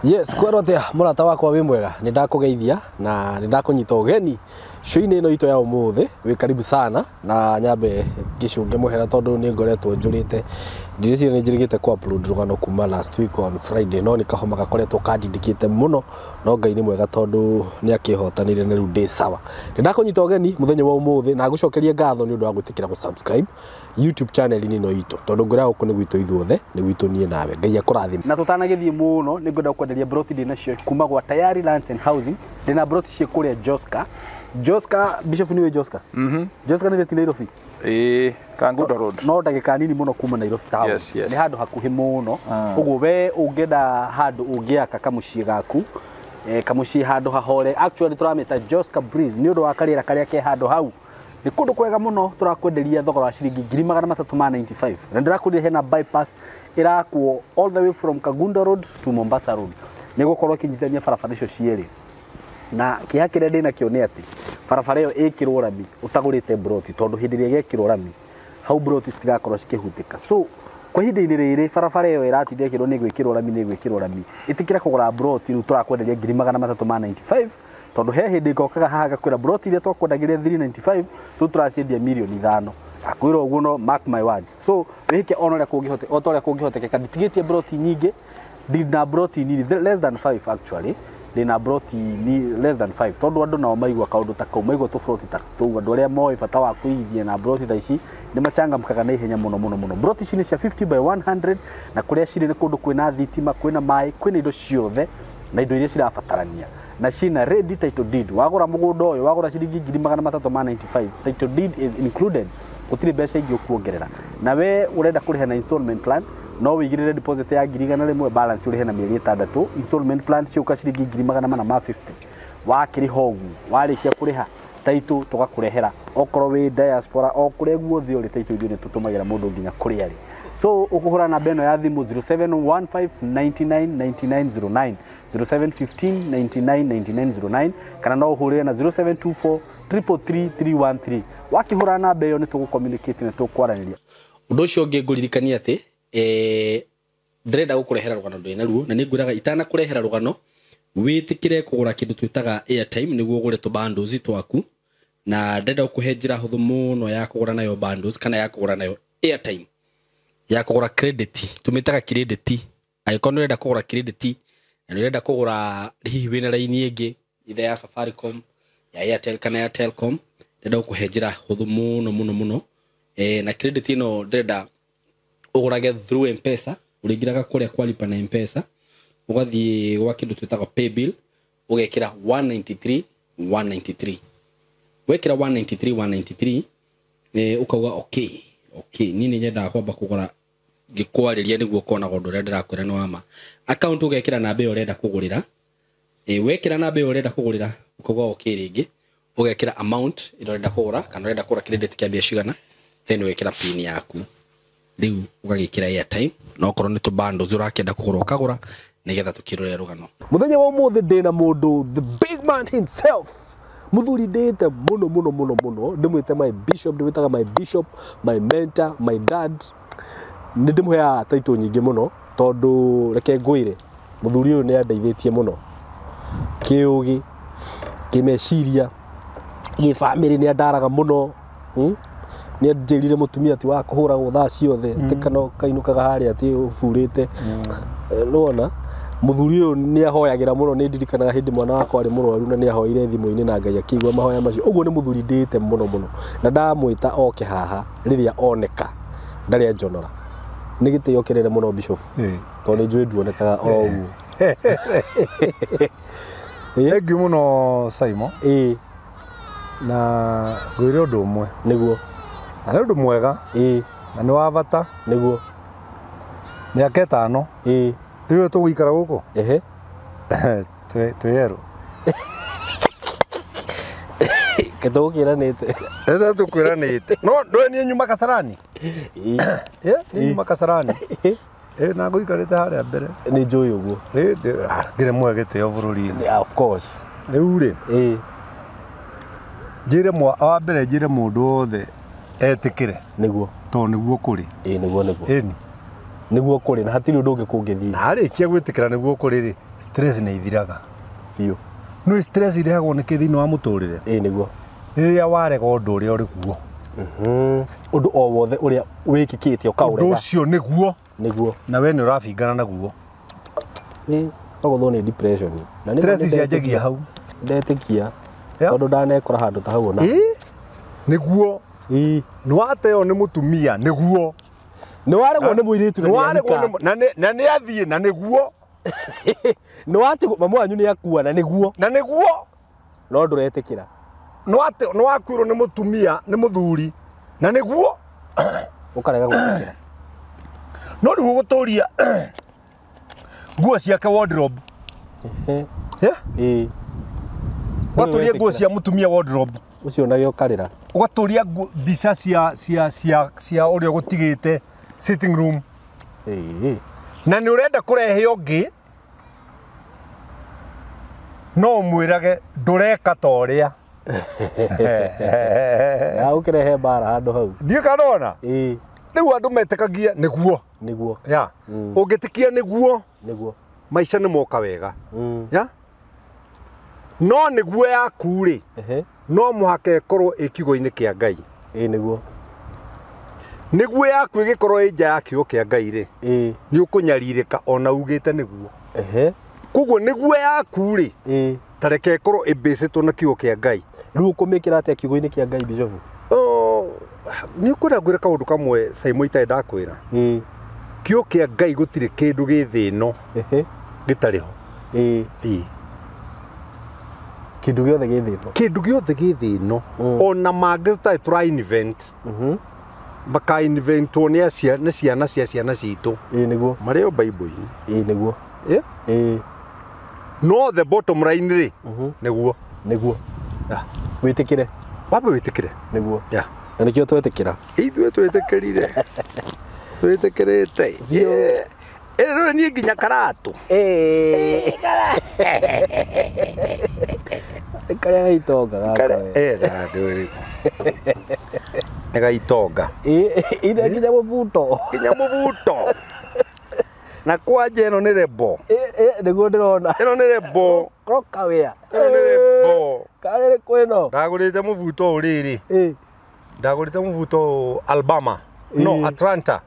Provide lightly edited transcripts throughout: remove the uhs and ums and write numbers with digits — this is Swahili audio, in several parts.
Yes, kwĩrotea mũrata wakwa wĩ mwega, nĩ ndakũgeithia na nĩ ndakũnyita ũgeni show-inĩ ĩno itũ ya ũmũthĩ. Wĩ karibu sana na nyambe gĩcũnge mũhera tondũ nĩ ngoretwo njũrĩte ndirĩcire nĩ njĩrĩgĩte ku upload rũgano kuma last week on Friday, no nĩ kahoma gakoretwo kandindikĩte mũno, no Ngai nĩ mwega tondũ nĩ akĩhotanire na rĩu ndĩ sawa. Nĩ ndakũnyita ũgeni mũthenya wa ũmũthĩ na ngũcokeria ngatho nĩ ũndũ wa gwĩtĩkĩra gũ-subscribe YouTube channel-inĩ ĩno itũ tondũ ngũra gũkũ nĩ gwitũ ithuothe, nĩ gwitũ niĩ nawe. Ngai akũrathime. Na tũtanagĩthiĩ mũno nĩ ngwenda kwenderia broti ndĩ nacio kuma gwa Tayari Lands and Housing. Ndĩna broti cia kũrĩa Joska Bishop niwe Joska. Joska nĩ rĩti Nairobi. Kangundo Road. No ndagĩka nini mũno kuma Nairobi town. Nĩ handũ hakuhĩ mũno. Ũguo we ũngĩenda handũ ũngĩaka kamũciĩ gaku, kamũciĩ handũ hahore. Actually tũramĩta Joska Breeze nĩ ũndũ wa karĩera karĩa ke handũ hau. Nĩ kũndũ kwega mũno, tũrakwenderia thogora wa ciringi 395. Na ndĩrakwenderia hena bypass ĩrakwo all the way from Kangundo Road to Mombasa Road. Nĩ gũkorwo kĩnyitithania barabara icio cierĩ. Na kĩha kĩrĩa ndĩna kĩo nĩ atĩ barabara ĩyo ĩkĩrwo rami ũtagũrĩte broti tondũ hĩndĩ ĩrĩa ĩgekĩrwo rami hau broti citigakorwo cikĩhutĩka. So kwa ihinda-inĩ rĩrĩ barabara ĩyo ĩratindĩ ĩkĩrwo nĩ gwĩkĩrwo rami ĩtĩkĩra kũgũra broti rĩu tũrakwenderia 395 tondũ he hĩndĩ ngokaga haha ngakwĩra broti iria twakwendagĩria 395 rĩu tũraciendia mirioni 5. Akwĩra ũguo no mark my words. So wĩke ona ũrĩa kũngĩhotekeka nditigĩtie broti nyingĩ, ndina broti nini less than 5 actually. Ndina broti ni less than 5 tondũ andũ nao maigua kaũndũ ta kau, maigua tũbroti ta tũu, andũ arĩa moĩ bata wa kũigithia na broti ta ici nĩ machangamkaga na ihenya mũno. Broti ici nĩ cia 50 by 100 na kũrĩa cirĩ nĩ kũndũ kwĩna thitima, kwĩna maĩ, kwĩna indo ciothe na indo iria cirabatarania na cina ready title deed. Wagũra mũgũnda ũyũ, wagũra ciringi 395, title deed is included, gũtirĩ mbeca ingĩ ũkuongerera. Na we ũrenda kũrĩha na installment plan no wĩigĩrĩre deposit ya 100,000 balance ũrĩhe na mĩeri 6, installment plan ciũka ciringi 450. Wakĩrĩha ũguo, warĩkia kũrĩha title tũgakũrehera okorwo wĩ diaspora o kũrĩa guothe ũrĩ title idio nĩ tũtũmagĩra mũndũ nginya kũrĩa arĩ. So ũkũhũra namba ĩno ya thimũ 0715999909 0715999909 kana no ũhũrĩre na 0724333313. Wakĩhũra namba ĩyo nĩ tũgũ-communicate na tũkwaranĩria. Ũndũ ũcio ũngĩ ngũririkania atĩ ndĩrenda gũkũrehera rũgano ndwĩna ruo na nĩ ngwĩraga itanakũrehera rũgano wĩtĩkĩre kũgũra kĩndũ twĩtaga airtime nĩguo ũgũre tũ bundles twaku, na ndĩrenda gũkũhe njĩra hũthũ mũno ya kũgũra nayo bundles kana ya kũgũra nayo airtime, ya kũgũra credit, tũmĩtaga credit. Angĩkorwo nĩ ũrenda kũgũra credit na nĩ ũrenda kũgũra hihi wĩna raini ĩngĩ either ya Safaricom, ya Airtel kana ya Telcom, ndĩrenda gũkũhe njĩra hũthũ mũno na credit ĩno ndĩrenda ũgũrage through M-Pesa, ũrĩngĩraga kũrĩa kwa lipa na M-Pesa, ũgathiĩ gwa kĩndũ twĩtaga pay bill, ũgekĩra 193 wekĩra 193 ũkauga okay niĩ nĩ nyendaga kwamba kũgũra ngĩkwarĩria nĩguo ũkonaga ũndũ ũrĩa ndĩrakwĩra nĩ wama. Account ũgekĩra namba ĩyo ũrenda kũgũrĩra, wekĩra namba ĩyo ũrenda kũgũrĩra ũkauga okay rĩngĩ, ũgekĩra amount ĩrĩa ũrenda kũgũra kana ũrenda kũgũra credit kĩa mbia cigana, then wekĩra pin yaku. Rĩu ũgagĩkĩra airtime na okorwo nĩ tũ bundles ũrakĩenda kũgũra ũkagũra nĩgetha tũkĩrore rũgano. Mũthenya wa ũmũthĩ ndĩna mũndũ, the big man himself, mũthuri ndĩte mũno, ndĩmwĩte my bishop, ndĩmwĩtaga my bishop, my mentor, my dad. Nĩ ndĩmũheaga title nyingĩ mũno tondũ reke ngwĩre mũthuri ũyũ nĩ andeithĩtie mũno kĩũgĩ, kĩmeciria, gĩbamĩrĩ nĩ andaraga mũno. Nĩ anjĩrire mũtumia ati wa kũhũragwo thaa ciothe kana kainũkaga harĩa ati ũburĩte. Nona mũthuri ũyũ nĩ ahoyagĩra mũno, nĩ ndirikanaga hĩndĩ mwana wakwa arĩ mũrwaru na nĩ ahoire thimũ-inĩ na Ngai akĩigua mahoya macio. Ũguo nĩ mũthuri ndĩte mũno na ndamwĩta oke haha rĩrĩa oneka ndarĩ anjonora. Nĩ gĩtĩo kĩnene mũno Bishop tondũ nĩ njũĩ nduonekaga o ũguo. Thengiũ mũno SYMO. Na ngwĩre ũndũ ũmwe nĩguo na nĩ ũndũ mwega na nĩ wa bata nĩguo mĩaka 5 rĩu tũgũikara gũkũ twĩerũ tũkĩranĩte no niĩ nyuma Kasarani niĩ nyuma Kasarani na ngũikarĩte harĩa mbere. Nĩ njũĩ ũguo ngĩre mwe gĩtĩo bũrũri-inĩ of course. Rĩu rĩ njĩre wa mbere njĩre mũndũ wothe etĩkĩre nĩguo tondũ nĩguo kũrĩ nĩguo kũrĩ na hatirĩ ũndũ ũngĩ kũngĩthiĩ. Harĩkia gwĩtĩkĩra nĩguo kũrĩ rĩ stress nĩ ithiraga biũ no stress irehagwo nĩ kĩthĩinĩ wa mũtũrĩre nĩguo rĩrĩa warega ũndũ ũrĩa ũrĩ guo ũndũ o wothe ũrĩa wĩkĩkĩte ũkaũrega ũndũ ũcio nĩguo na we nĩ ũrabingana naguo ũgũthwo nĩ depression na stress cianjagia hau ndetĩkia tondũ ndanekora handũ ta hau ona nĩguo nĩ wateo nĩ mũtumia nĩguo nĩ waregwo nĩ mũirĩtu na nĩ athiĩ na nĩguo nĩ watigwo mamu wanyu nĩ akua na nĩguo no ndũretĩkĩra nĩ wakuĩrwo nĩ mũtumia nĩ mũthuri na nĩguo ũkarega gwĩtĩkĩra no rĩu gũtũria nguo ciake wardrobe ũgatũria nguo cia mũtumia wardrobe ũcio nagĩ ũkarĩra ũgatũria mbica cia ũrĩa gũtigĩte sitting room na nĩ ũrenda kũrehe ũngĩ no ũmwĩrage ndũreka ta ũrĩa ũkĩrehe mbara handũ hau ndiĩ kanona rĩu andũ metĩkagia nĩguo ũngĩtĩkia nĩguo maica nĩ moka wega no nĩguo yaku-rĩ no mũhaka ĩkorwo ĩ kiugo-inĩ kĩa Ngai nĩguo yaku ĩgĩkorwo ĩ nja ya kiugo kĩa Ngai-rĩ nĩ ũkũnyarirĩka ona ugĩte nĩguo koguo nĩguo yaku-rĩ ta reke ĩkorwo ĩmbĩcĩtwo na kiugo kĩa Ngai rĩu ũkũmĩkĩra atĩa kiugo-inĩ kĩa Ngai Bishop nĩ ũkwĩra ngwĩre kaũndũ kamwe SYMO itarĩ ndakwĩra kiugo kĩa Ngai gũtirĩ kĩndũ gĩ thĩ ĩno gĩtarĩ ho kĩndũ gĩothe gĩ thĩ ĩno ona mangĩ tũtarĩ tũra invent maka inventwo nĩ ciana cia ciana citũ marĩ o Bible-inĩ nĩguo no the bottom line-rĩ nĩguo wĩtĩkĩre wambe wĩtĩkĩre nĩguo na nĩkĩo twetĩkĩra ithuĩ twĩtĩkĩrire twĩtĩkĩrĩte rĩu niĩ nginya karatũ karĩa gaitonga nĩ gaitonga ine nginya mũbuto na kwanja ĩno nĩ rebo nĩguo ndĩrona ĩno nĩ rebo kawĩa karĩrĩ kwĩno ndagũrĩte mũbuto ũrĩrĩ ndagũrĩte mũbuto Alabama no Atlanta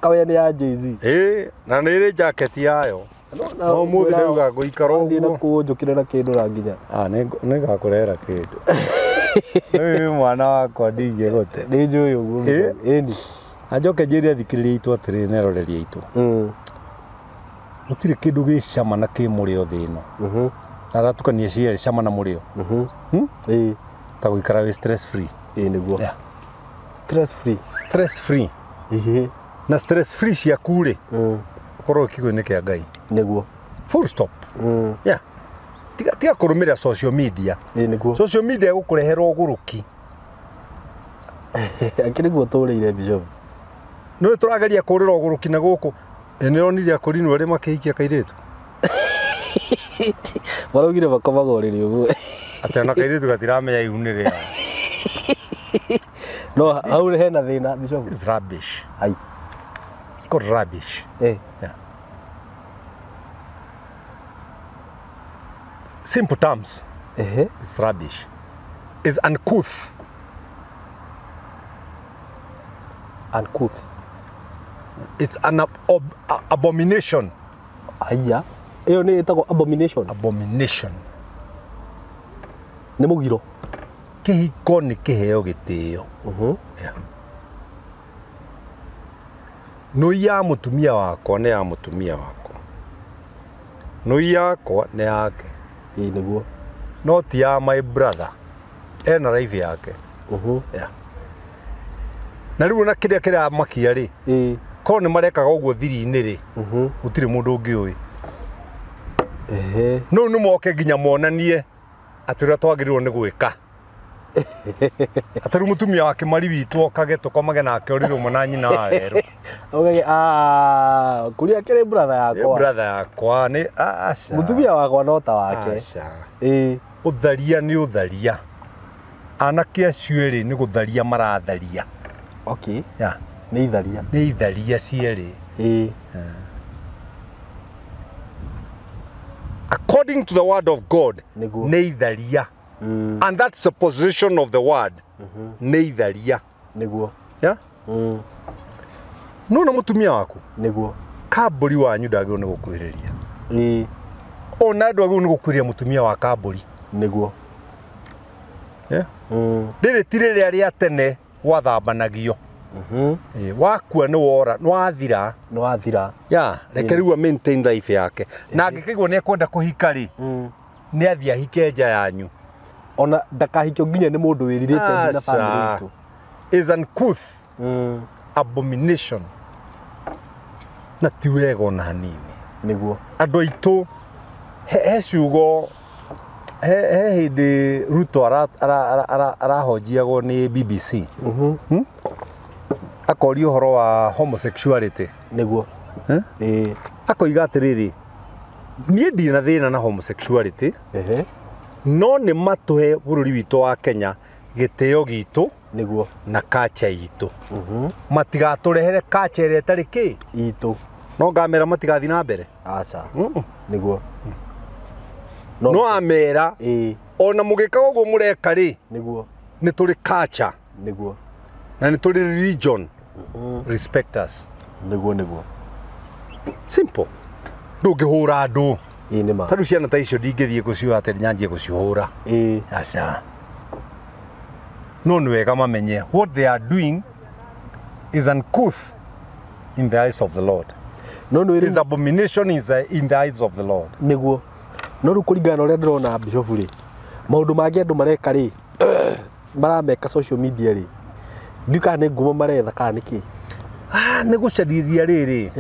kawĩa nĩ ya Jay-Z na nĩ ĩrĩ jacket yayo no mũthĩ ndauga gũikara ũguo kũnjũkĩre na kĩndũ na nginya nĩ ngakũrehera kĩndũ ũyũ mwana wakwa ndingĩgũte nĩ njũĩ ũguo ĩni na njoke njĩre athikĩrĩria aitũ atĩrĩ na eroreria aitũ gũtirĩ kĩndũ gĩ cama na kĩ mũrĩo thĩ ĩno na aratukania cierĩ cama na mũrĩo ta gũikara wĩ stress free nĩguo stress free na stress free ciaku-rĩ ũkorwo kiugo-inĩ kĩa Ngai nĩguo full stop tiga kũrũmĩrĩra social media social media ĩgũkũrehera ũgũrũki akĩrĩ guo tũrĩire Bishop nĩ tũrageria kũrĩra ũgũrũki na gũkũ nĩronire akũrinwo arĩ makĩhikia kairĩtu maraugire makomaga ũrĩrĩ ũguo atĩ ona kairĩtu gatiramenya ihu nĩ rĩa no hau hena thĩna Bishop it's rubbish it's called rubbish simple terms it's rubbish it's uncouth it's an abomination aya ĩyo nĩ ĩtagwo abomination nĩ mũgiro kĩhiko nĩ kĩheo gĩtĩo nũi ya mũtumia wakwa nĩ ya mũtumia wakwa nũi yakwa nĩ yake nĩguo no ti ya my brother ena life yake na rĩu na kĩrĩa kĩramakia-rĩ korwo nĩ marekaga ũguo thiri-inĩ-rĩ gũtirĩ mũndũ ũngĩũĩ no nĩ moke nginya monanie atĩ ũrĩa twagĩrĩirwo nĩ gwĩka atĩ rĩu mũtumia wa kĩmari witũ okage tũkomage nake ũrĩrĩ ũmwe na nyina wa werũ kũrĩa kĩrĩ brother yakwa nĩ mũtumia wakwa no ta wake ũtharia nĩ ũtharia anake acio-rĩ nĩ gũtharia maratharia nĩ itharia cierĩ according to the word of God neitharia and that's the position of the word neitharia niguo yeah no na mutumia waku niguo kaburi wanyu ndagiro ni gukwiriria ona ndagiro ni gukwiria mutumia wa kaburi niguo yeah ndire tirire ria tene wathambanagio wakua ni wora ni wathira ya reke riu maintain life yake na angikigwo ni ekwenda kuhika ri ni athia hike nja yanyu ona ndakahikio nginya ni mundu wiririte na family itu is uncouth abomination na ti wega ona hanini niguo andu aitu he ciugo he hindi Ruto arahojiagwo ni BBC akorio horo wa homosexuality niguo akoiga atiriri nie ndina thina na homosexuality no ni matuhe bururi witu wa Kenya giteo gitu niguo na culture itu matigaturehere culture ire tari ki itu no ngamera matigathi na mbere aca niguo no amera ona mugikaga uguo mureka ri niguo ni turi culture niguo na ni turi religion respect us niguo simple ndungihura andu ni ma tadu ciana ta icio ndingithie gucio ate nyanjie gucihura aca no ni wega mamenye what they are doing is uncouth in the eyes of the Lord no is abomination in the eyes of the Lord niguo no rukuringana uria ndirona bishop ri maundu magi andu mareka ri marameka social media ri ndika ni ngumo maretha kana niki ni gucariria riri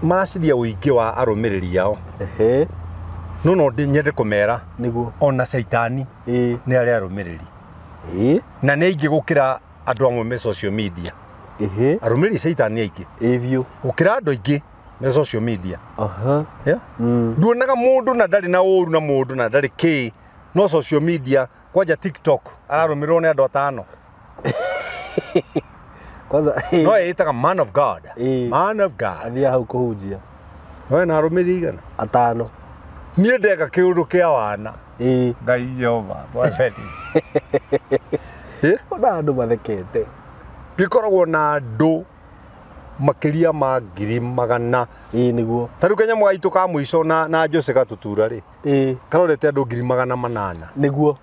maraciria uingi wa arumiriri yao no nyende kumera niguo ona shaitani ni ari arumiriri na ni ingi gukira andu amwe me social media arumiriri shaitani aingi evio gukira andu aingi me social media yeah nduonaga mundu na ndari na uru na mundu na ndari ki no social media kwaja TikTok ararumirwo ni andu atano kwanza no etaga man of God athia hau kuhunjia we na arumiri igana atano nie ndeka kiundu kia wana ngai Jehova bwaceti ona andu mathekete gikoragwo na andu makiria ma ngiri magana niguo taru Kenya mwaitu ka mwico na Jose gatutura ri karorete andu ngiri magana 8 niguo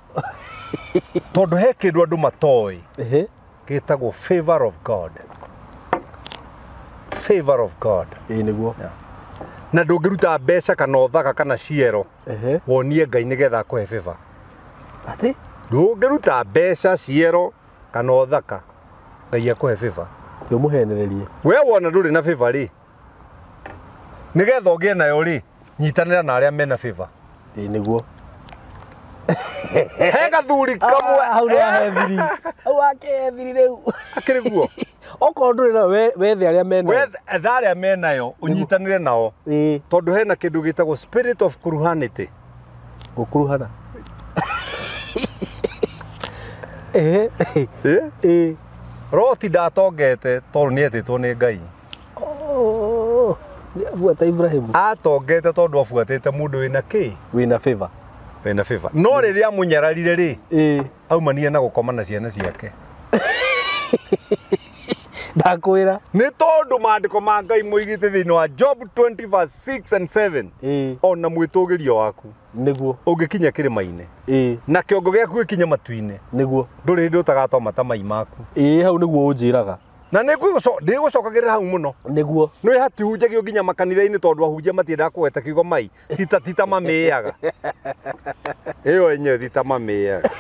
tondu he kindu andu matoi gitagwo favor of God niguo na ndungiruta mbeca kana uthaka kana ciero wonie Ngai nigetha kuhe favor ati ndungiruta mbeca ciero kana uthaka Ngai akuhe favor yo muhenererie we wona nduri na favor ri nigetha ugie nayo ri nyitanira na aria mena favor niguo he gathuri kamwe hau hethiri hau akethiri riu akiriguo okorwo nduri na wethe aria mena wethe aria menayo unyitanire nao tondu hena kindu gitagwo spirit of kuruhanity gukuruhana Roti ndatongete tondu ni etitwo ni Ngai ni afuata Ibrahim atongete tondu afuatite mundu wina ki wina favor no riria munyararire ri aumania na gukoma na ciana ciake ndakwira ni tondu maandiko ma Ngai muigite thini wa Job 20:6 and 7 ona mwitugirio waku niguo ungikinya kirima-ini na kiongo giaku gikinya matu-ini niguo nduri hindi utagatoma ta mai maku hau niguo unjiraga na ndigũcokagĩrĩra hau mũno niguo nĩ hatihunjagio nginya makanitha-inĩ tondũ ahunjia matiendaga kũgweta kiugo mai tita mamĩaga ĩyo enyewe tita mamĩaga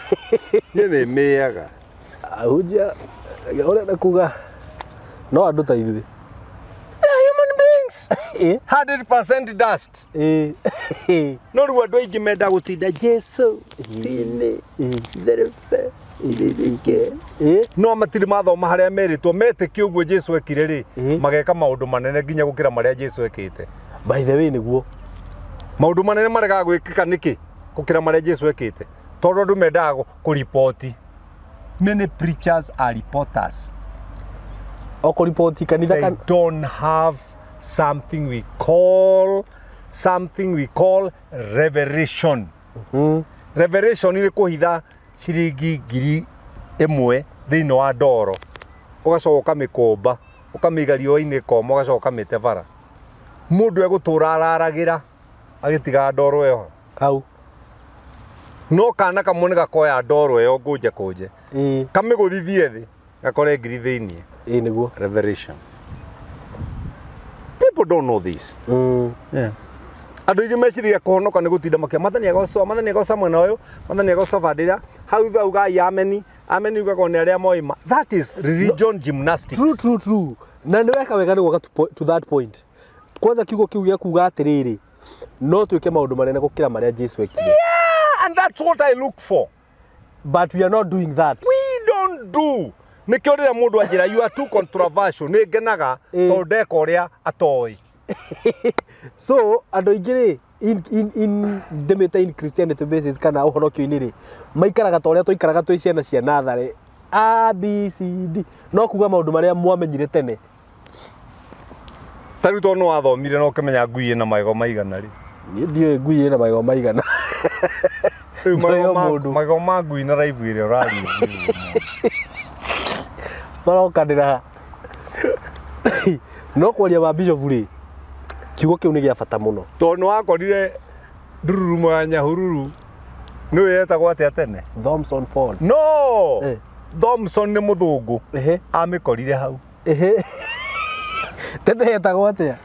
niĩ nĩ mĩaga ahunjia ũrenda kuga no andũ ta ithuĩ human beings 100% dust no rĩu andũ aingĩ menda gũtinda Jesu tini therefe no matiri mathoma haria meritwo metĩkie ũguo Jesu ekire ri mageka maũndũ manene nginya gũkĩra marĩa Jesu ekĩte by the way niguo maũndũ manene maregaga gwĩkĩka nĩkĩ gũkĩra marĩa Jesu ekĩte tondũ andũ mendaga kũripoti many preachers are reporters oko ripoti kanitha they don't have something we call something we call revelation. Revelation ile kuhitha ciringi ngiri imwe thiini wa ndoro ugacoka mikomba ukamiga riũa-inĩ koma ugacoka mite bara mundu egutura araragira agitiga ndoro eho hau no kana kamwe gakoya ndoro eyo kunje kamiguthithie thi gakore ngiri thiini niguo revelation. People don't know this. Yeah. Andu ingi meciria kuhonoka ni gutinda makia mathani agoca mwena uyu mathani agoca bandira hau thau gai ameni ugago ni aria moima. That is religion gymnastics. True na ni weka wega ni goka to that point. Kwanza kiugo kiu gia kuga atiriri no twike maundu manene gukira maria Jesu ekire. Yeah, and that's what I look for. But we are not doing that. We don't do. Nikio rira mundu anjira you are too controversial ni ngenaga tondeka uria atoi. So andu ingire in the Christianity basis kana uhonokio-ini ri maikaraga ta uria toikaraga twi ciana cia nathare A B C D no kuga maundu maria mwamenyire tene tariu to no wathomire no kemenya ngui ina magego maigana ri ndio ngui ina magego maigana magego ma ngui na raivu ire urari marokandira no kwaria wa bishop ri kiugo kiu ni gia bata muno to no akorire ndururu mwa nyahururu ni wetagwo atia tene Thompson Falls no Thompson ni muthungu amikorire hau tene yetagwo atia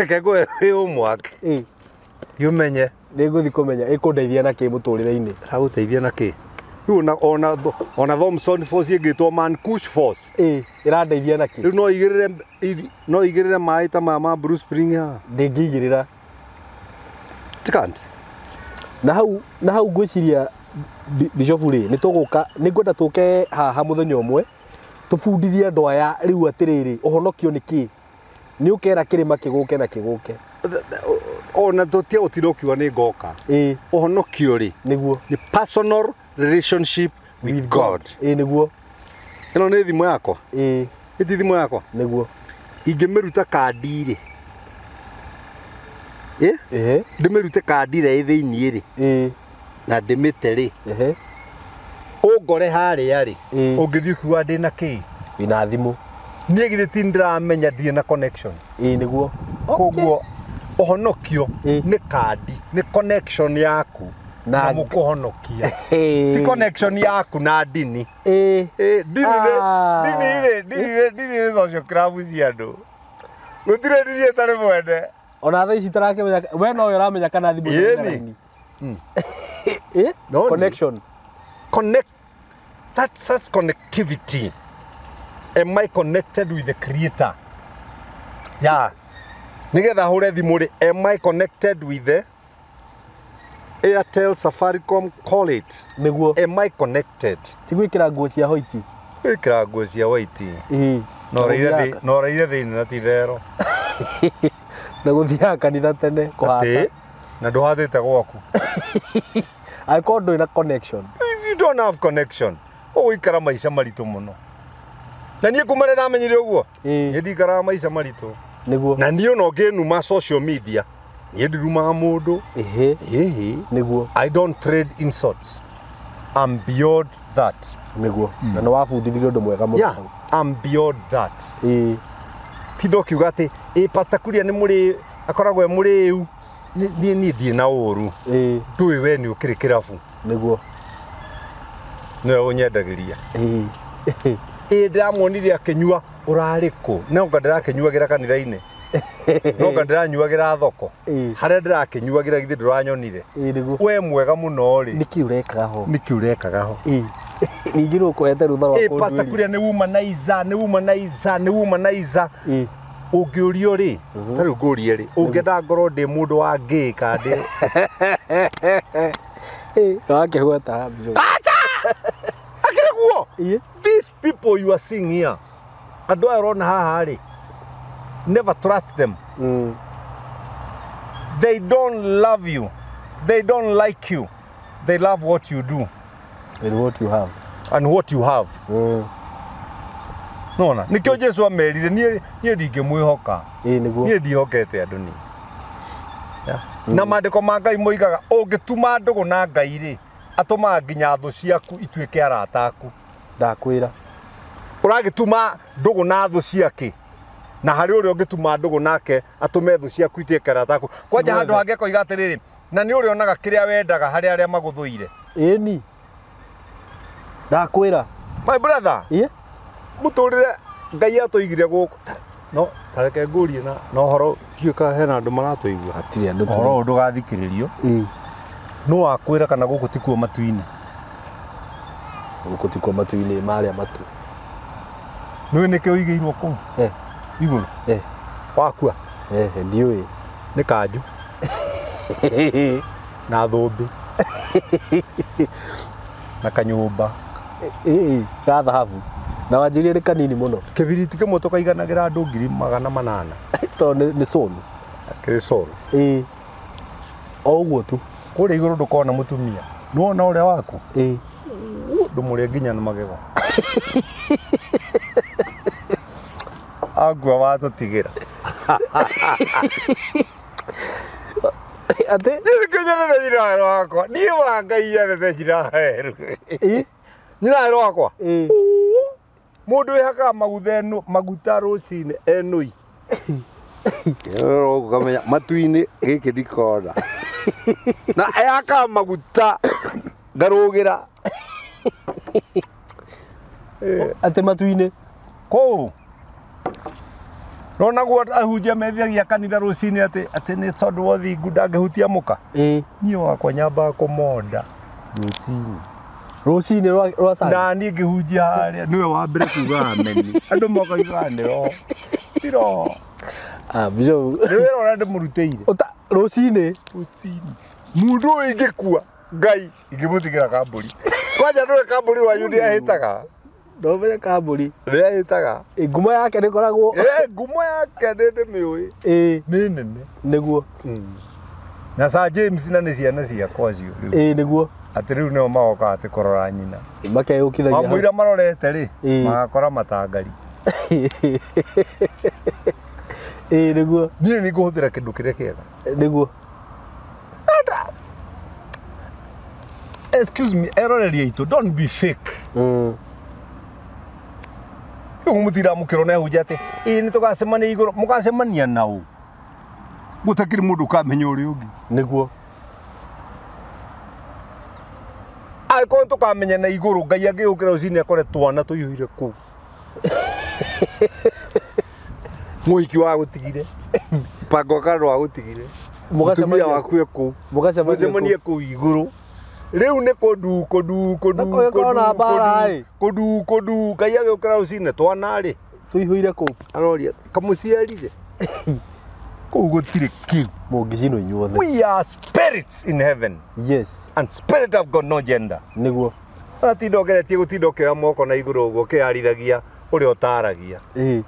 kegwe umwak yumenye niguthi kumenya ikundeithia na ki muturire-ini haguteithia na ki ona Thompson Force yegitwo man Kush Force irandeithia na ki no igirire mai ta ma Bruce Springer ndingigirira tikant na hau ngwiciria Bishop ri ni tuguka ni ngwenda tuke haha muthenya umwe tubundithie andu aya riu atiriri uhonokio niki ni ukera kirima kiguke na kiguke ona tutia utirokiwa ni ngoka uhonokio ri niguo ni personal relationship with God. Niguo. Ino ni thimu yakwa. Iti thimu yakwa. Niguo. Ingimiruta kandi ri. Ndimirute kandi ri thiini ri. Na ndimite ri. Ungore haria ri. Ungithi kuwa ndina ki? Ina thimu. Nie githi ndiramenya ndire na connection. Niguo. Koguo uhonokio ni kandi, ni connection yaku. Na mukuhonokia ti connection yaku na dini dini social club cia andu gutire dini tare mwende ona tha ici tarakemenya we no uramenya kana thimu connection that's connectivity. Am I connected with the creator? Yeah, nigetha hure thimu ri am I connected with the Airtel, Safaricom, call it. Niguo. Am I connected? Tigwikira nguo cia hoiti. Gwikira nguo cia hoiti. No raire thi na tithero. Na guthia kanitha tene kuhata. Na nduhathite gwaku. I call do in a connection. If you don't have connection, uikara maisha maritu muno. Na nie kumare na menyire uguo. Nie ndikara maisha maritu. Niguo. Na nie no ngenu social media. Nie ndiruma mundu. Niguo. I don't trade insults. I'm beyond that. Niguo. Na no wafundithio ndu mwega muno. Yeah, I'm beyond that. Tindo kiuga ati Pastor Kuria ni muri akoragwe muriu ni ndi na uru. Ndui we ni ukiri kirafu. Niguo. No unyendagiria. Ndamwonire akinyua urariku. No ngandirakinyuagira kanitha-ini. No ngandira thoko. Haria ndirakinyuagira githi nduranyonire. We mwega muno ri. Niki urekaga ho. Niki urekaga ho. Ningi rukwete rutha rwa kundu. Pastor Kuria ni womanizer. Ungiurio ri. Tari ngurie ri. Ungenda ngoro ndi mundu wa gay kandi. Wake gweta bizo. Acha! Akiriguo. These people you are seeing here. Andu arona haha ri. Never trust them. They don't love you. They don't like you. They love what you do. And what you have. And what you have. nona nikio Jesu amerire nie ndingimwihoka niguo nie ndihokete andu ni na mandiko ma Ngai moigaga ungituma ndugu na Ngai ri atuma nginya thu ciaku ituike arata aku ndakwira uragituma ndugu na thu ciake na hari uri ungituma ndugu nake atume thu ciaku ituike arata aku kwanja handu hange koiga atiriri na ni uri onaga kiria wendaga hari aria maguthuire ni ndakwira my brother muturire Ngai atuigire guku no tareke ngurie na horo hiuka hena andu maratuigua hatiri andu horo ndugathikiririo no akwira kana guku tikuo matuini guku tikuo matuini maria matu no nike uigeirwo ku iguru wakua ndiui ni kanju na thumbi na kanyumba ga thahabu na wanjirie ri kanini muno kibiriti kimwe tukaiganagĩra andu 800 to ni solo kiri solo o uguo tu kuri iguru ndukona mutumia nuona uria waku ndumurie nginya na magego agwa watutigira ate ndirikenya njira wakwa nie wa Ngai ane njira heru njira heru wakwa mundu ehaka maguta rucine enui kamenya matuini giki ndikona na ehaka maguta ngarugira ate matuini ko no naguo ahunjia methagia kanitha rucine ati ni tondu wa thingu ndangihutia muka nie wakwa nyamba kumonda rucine rwa sana na ni ngihunjia haria niwe wa mbere kuga ameni andu mokoiga ndiro tiro bijo niwe ora ndimurutĩire rucine mundu ingikua Ngai ingimutigira kamburi kwanja ndwe kamburi wa yudi ahitaga ndobere kamburi ria ahitaga ngumo yake nikoragwo ngumo yake ndimiui ni nene niguo na Sir James na ni ciana ciakwa cio niguo ati riu nio magoka ati korora nyina makeyukithagia mamuira marorete ri magakora matangari niguo nie ni nguhuthira kindu kiria kiega niguo excuse me eroreria itu don't be fake mutira mukiro na hunja ati ni tugacemania iguru mugacemania nau gutakiri mundu kamenya uri ungi niguo ko tukamenya na iguru Ngai agiukira ucini akore twana tuyuhire ku muiki wa gutigire pango karo wa gutigire mutumia waku ku mugacemania ku iguru riu ni kodu Ngai agiukira ucini twana ri tuyuhire ku aroria kamuciarire ku gutire kiu mungicino inyuothe we are spirits in heaven yes and spirit of God no gender niguo atindogeretie gutindokea moko na iguru uguo kiarithagia uria utaragia ni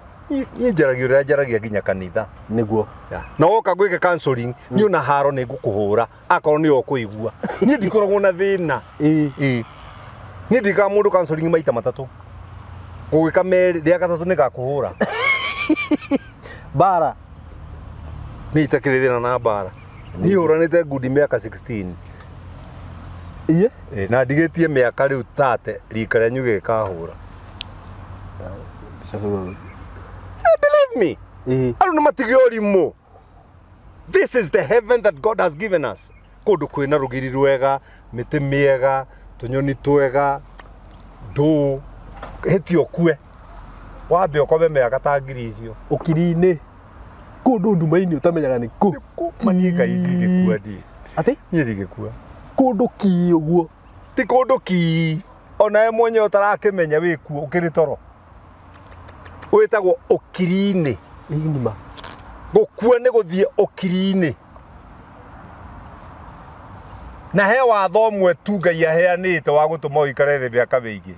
njaragia uria njaragia nginya kanitha niguo na woka gwike counseling ni una haro ni ngukuhura akorwo ni okuigua ni ndikoragwo na thina ni ndika mundu counseling maita matatu gugika meri ria gatatu ni gakuhura bara ni itakirithina na bara ni uranite ngudi miaka 16 na ndigetie miaka riu tate rika ria nyuge kahura believe me andu ni matigio mo this is the heaven that God has given us kundu kwina rugiri rwega miti miega tunyoni twega ndu hitio kue wambe ukobe miaka ta ngiri icio ukiri-ini kundu nduma-ini utamenyaga ni ku manie Ngai ndigikua ndi ati nie ndigikua kundu ki uguo ti kundu ki ona mwenye utarakimenya wikuo ukiri toro witagwo ukiri-ini inima gukua ni guthie ukiri-ini na he watho umwe tu Ngai aheanite wa gutuma uikare thi miaka mingi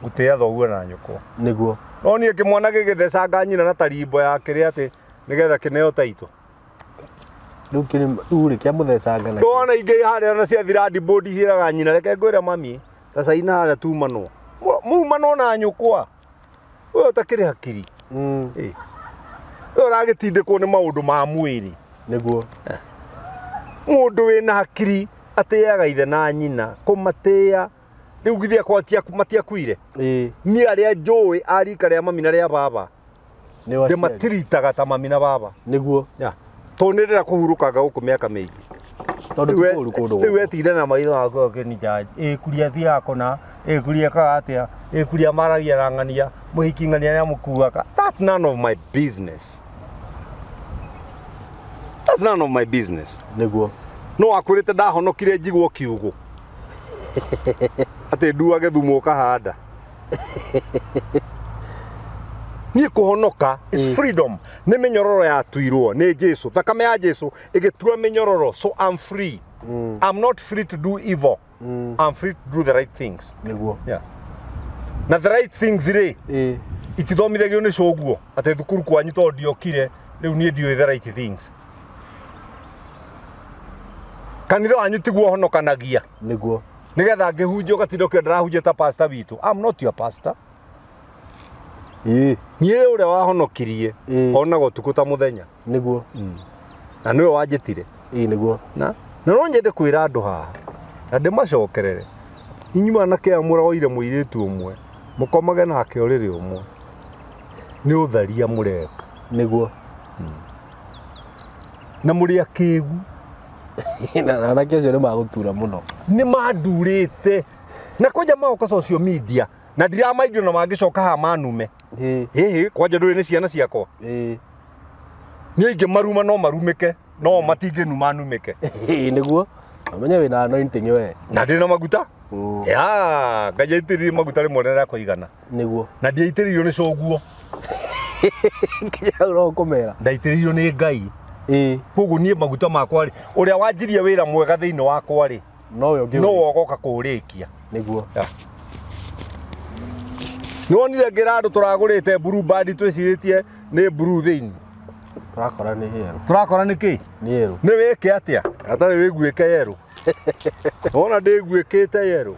gutia thoguo na nyuko niguo no nie kimwana gigithecanga nyina na tarimbo ya kiri ati nigetha kineo taito rukiri uri kia muthecanga na ndona ingi haria na cia thiradi body ciraga nyina reke ngwira mami ta caina haria tu mano mu mano na nyukwa we utakiri hakiri we uragitindikwo ni maundu ma mwiri niguo mundu wina hakiri ateaga ithe na nyina kumatea riu githia kwatia kumatia kuire ni aria njui arika ria mami na ria baba de matiritaga ta mami na baba niguo tonirira kuhurukaga guku miaka mingi tondu tukuru kundu riu etire na maitho wako kini jaji kuria thiako na kuria ka atia kuria maragia rangania muhikingania ria mukuaka. That's none of my business. That's none of my business. Niguo no akwirite ndahonokire njigwo kiugo ate nduage thumu kahanda ni kuhonoka is freedom ni minyororo ya tuirwo ni Jesu thakame ya Jesu igitua minyororo so I'm free. I'm not free to do evil. I'm free to do the right things. Niguo na the right things ri itithomithagio ni coguo ate thukuru kwanyu to ndiokire riu ni ndio the right things. Kanitha wanyu tiguo honokanagia niguo nigetha ngihunjio gatindo ke ndarahunjia ta pastor witu. I'm not your pastor. Niye ure wahonokirie ona gotukuta muthenya niguo na niwe wanjitire niguo na no nyende kwira andu haha ande macokerere inyuma anake amuraoire muiritu umwe mukomage nake oriri umwe ni utharia mureka niguo na muri akigu na anake acio ni magutura muno ni mandurite na koja maoka social media na ndiramaidio na magicoka ha manume kwanja nduri ni ciana ciakwa ni ingi maruma no marumike no matinge nu manumike niguo amenya wina anointing we na ndina maguta ya ngajaitiri maguta ri monera kuigana niguo na ndiaitiririo ni coguo kinya ro kumera ndaitiririo ni Ngai koguo nie maguta makwa ri uria wanjirie wira mwega thiini wakwa ri no wogoka kurikia niguo nonire ngira andu turagurite blue band twiciritie ni blue thiini turakora ni ki ni yeru ni wike atia atari wiguike yeru ona ndiguikite yeru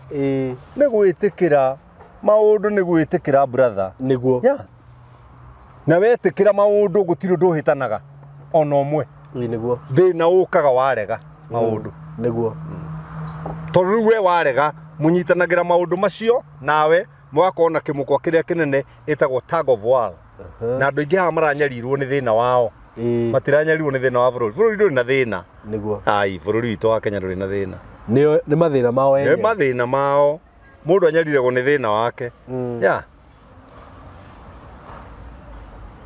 ni gwitikira maundu ni gwitikira brother niguo na wetikira maundu gutiru nduhitanaga ona umwe niguo thina ukaga warega maundu niguo tondu we warega munyitanagira maundu macio nawe mwakona kimukwa kiria kinene itagwo tag of war na andu ingi ha maranyarirwo ni thina wao matiranyarirwo ni thina wa bururi nduri na thina niguo ai bururi wito wa Kenya nduri na thina ni mathina mao ni mathina mao mundu anyarirwo ni thina wake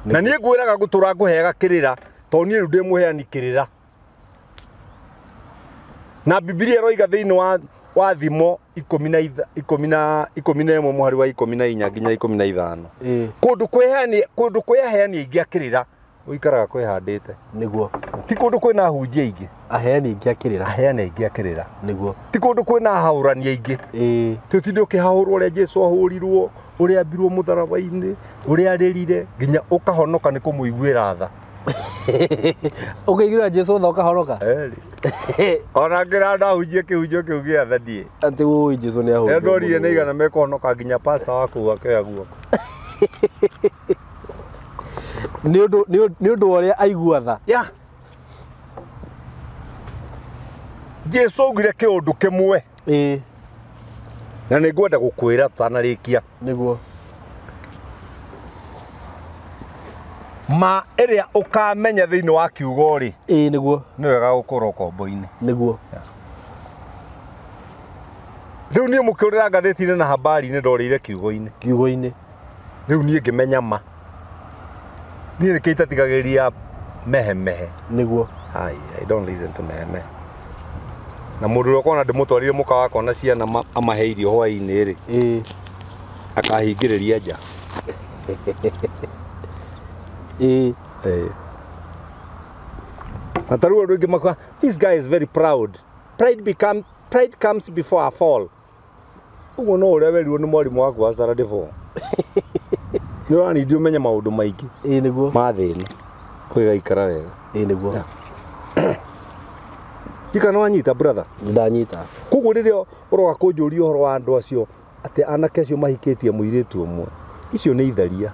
na nie ngwiraga gutura nguhega kirira to nie ndi muheani kirira na Biblia roiga thiini wa thimo 11 muhari wa 14 nginya 15 kundu kweheani ingi akirira uikaraga kwehandite niguo ti kundu kwina hunjia ingi aheani ingi akirira niguo ti kundu kwina haurania ingi tutinde ukihahurwo ria Jesu ahurirwo uria ambirwo mutharabaini uria aririre nginya ukahonoka ni kumuiguira tha ukaiguira Jesu tha ukahonoka ona ngira ndahunjia kihunjio kiu gia thadie ati ui Jesu ni ahurwo ndorire ni igana mekohonoka nginya pastor waku akea guoko ni undu uria aigua tha Jesu augire kiundu kimwe na ni ngwenda gukwira tutanarikia niguo ma iria ukamenya thiini wa kiugo ri niguo ni wega gukura kombo-ini niguo riu nie mukiurira ngatheti-ini na habari-ini ndorire kiugo-ini riu nie ngimenya ma nie ni keitatigagiria mehe niguo I don't listen to mehe na mundu ukona ndimutwarire muka wako na ciana amaheirio hwaini ri akahingiriria nja na taruo ndu ngimaka this guy is very proud. Pride comes before a fall. Ugo no uria werirwo ni mwarimu waku wa Saturday fall ni rani ndio menya maundu maingi niguo mathina kwiga ikara wega niguo tika no anyita brother ndanyita kugu ririo uroga kunjuria horo wa andu acio ati anake acio mahikitie muiritu umwe icio nĩ itharia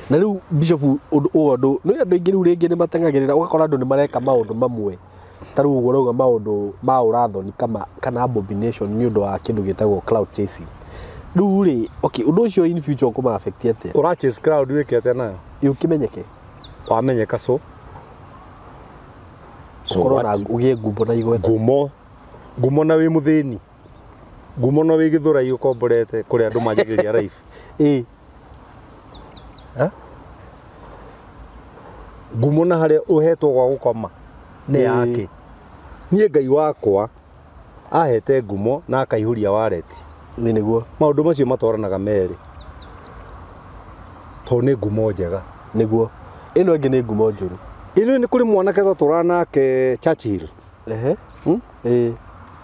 na rĩu bishop ũndũ nĩ andũ aingĩ rĩu rĩngĩ nĩ matengagĩrĩra ũgakora andũ nĩ mareka maũndũ mamwe ta rĩu ũguo rauga maũndũ ma ũrathoni kana abomination nĩ ũndũ wa kĩndũ gĩtagwo cloud chasing rĩu rĩ okay ũndũ ũcio in future ũkũma affect atĩa ũra chase cloud wĩke atĩa nayo yũkĩmenyeke wamenyeka so korona ũgĩe ngumbo na igweta ngumo na wĩ mũthĩni ngumo na wĩ gĩthũrai ũkomborete kũrĩa andũ manjagĩria life ngumo na harĩa ũhetwo gwa gũkoma nĩ yake niĩ Ngai wakwa ahete ngumo na akaihũria wallet nĩguo maũndũ macio matwaranaga merĩ to nĩ ngumo njega nĩguo ĩno ĩngĩ nĩ ngumo njũru ĩno nĩ kũrĩ mwanake twatũrana nake Churchill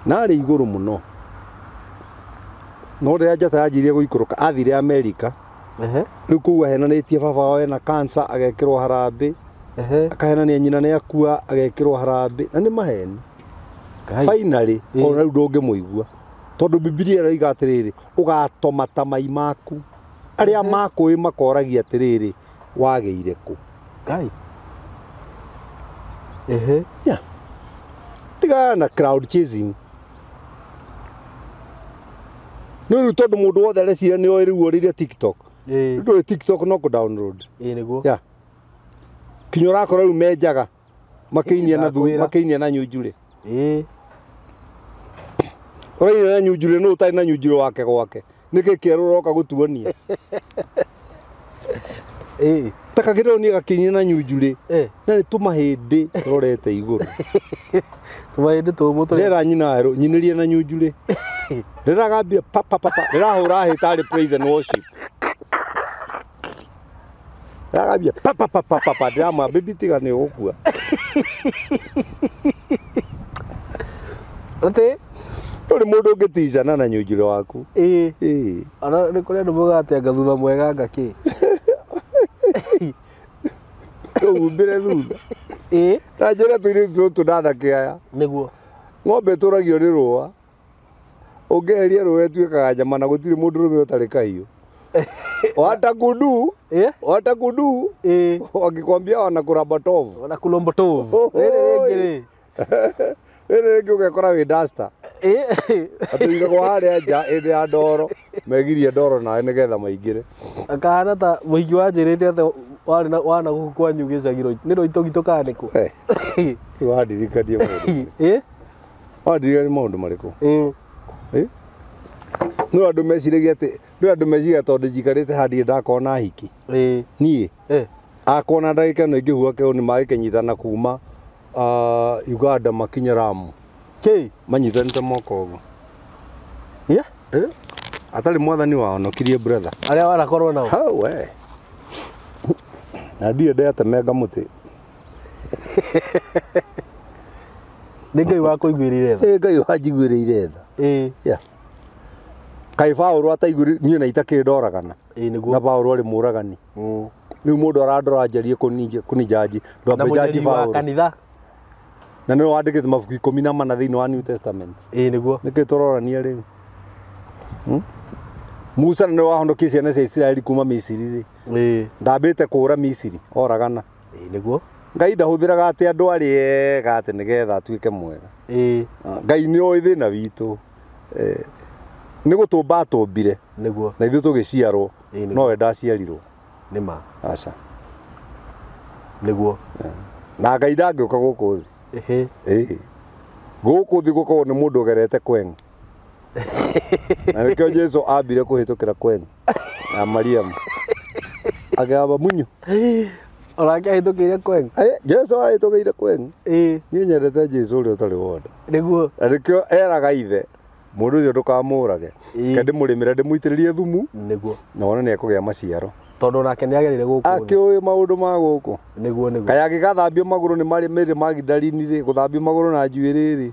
na arĩ igũrũ mũno no rĩrĩa njata yanjirie gũikũrũka athire Amerika rĩu kũu ahenanĩtie baba wao ena cancer agekĩrwo harambĩ akahenania nyina nĩ akua agekĩrwo harambĩ na nĩ maheni finally ona rĩu ndũngĩmũigua tondũ Biblia ĩroiga atĩrĩrĩ ũgatoma ta mai maku arĩa makũĩ makoragia atĩrĩrĩ wagĩire kũ Ngai tiga na crowd chasing no rĩu tondũ mũndũ wothe arecira nĩ oĩ rĩu ũrĩria TikTok ndũĩ TikTok no kũ download nĩguo kinya ũrakora rĩu menjaga makĩinia na nyunjure ũrainia na nyunjure no ũtarĩ na nyunjure wake gwake nĩkĩ kĩerũ ũroka gũtuonia takagĩrĩrwo nĩ agakĩinia na nyunjure na nĩ tũmahĩndĩ tũrorete igũrũ tũmahĩndĩ tũmũ rĩera nyinĩrie na nyunjure rĩragambia papa rĩrahũra hĩtarĩ praise and worship rĩragambia papa ndĩrama baby tiga nĩ ũgũkua atĩ ũrĩ mũndũ ũngĩticana na nyunjure waku ona nĩ kũrĩ andũ mũgatenga thutha mwega ngakĩ ũgumbĩre thutha na njĩra tũirĩtu tũtũ ndanakĩaya nĩguo ng'ombe tũragio nĩ rũa ũngĩheria rũa ĩtuĩkaga nyama na gũtirĩ mũndũ rũme ũtarĩ kahiũ watakudu wakikwambia wanakuramba tovu wanakulomba tovu rĩrĩ rĩngĩ ũgekora wĩ duster atĩigagwo harĩa nja ĩndĩ ya ndoro megirie ndoro nawe nĩgetha maingĩre akahana ta mũhiki wanjĩrĩte atĩ wana gũkũ kwanyu gĩcagiro nĩ rũitũgitũ kana nĩkũ wandirikanie maũndũ marĩkũ no andũ meciragia atĩ tondũ njikarĩte handĩ ndakona hiki niĩ akona ndagĩka ĩno ingĩhua kĩo nĩ magĩkĩnyitana kuma Uganda makinya Ramu manyitanĩte moko ũguo atarĩ mwathani wahonokirie brother arĩa wanakorwo nao na ndiĩ ndetemenga mũtĩ nĩ Ngai wakũiguĩrĩire tha Ngai wanjiguĩrĩire tha Kai Paũlũ ataiguire niĩ na itakĩndoragana na Paũlũ arĩ mũragani rĩu mũndũ arandora njarie kũninjaji ndwambe jaji Paũlũ na nĩ wandĩkĩte mabuku 14 thĩinĩ wa New Testament nĩguo nĩkĩ tũrorania rĩu Musa nĩ wahonokia ciana cia Isiraeli kuma Misiri ndambĩte kũũra Misiri oragana nĩguo Ngai ndahũthĩraga atĩ andũ arĩ ega atĩ nĩgetha atuĩke mwega Ngai nĩ oĩ thĩna witũ nĩ gũtũmba atũmbire nĩguo na ithuĩ tũgĩciarwo no we ndaciarirwo nĩma aca nĩguo na Ngai ndangĩũka gũkũ thĩ gũkũ thĩ gũkorwo nĩ mũndũ ũgerete kweng na nĩkĩo Jesũ ambire kũhĩtũkĩra kweng na Mariamu agĩamba munyu orake ahĩtũkĩire kweng Jesũ ahĩtũkĩire kweng niĩ nyendete Jesũ ũrĩa ũtarĩ wonda nĩguo na nĩkĩo eraga ithe mũndũ ũcio ndũkamũrage ndĩmũrĩmĩre ndĩmũitĩrĩrie thumu nĩguo na wona nĩ ekũgĩa maciaro tondũ nake nĩ agerire gũkũ akĩũĩ maũndũ ma gũkũ nĩguo kaya gĩgathambio magũrũ nĩ marĩ Magdalini rĩ gũthambio magũrũ na njuĩrĩ rĩ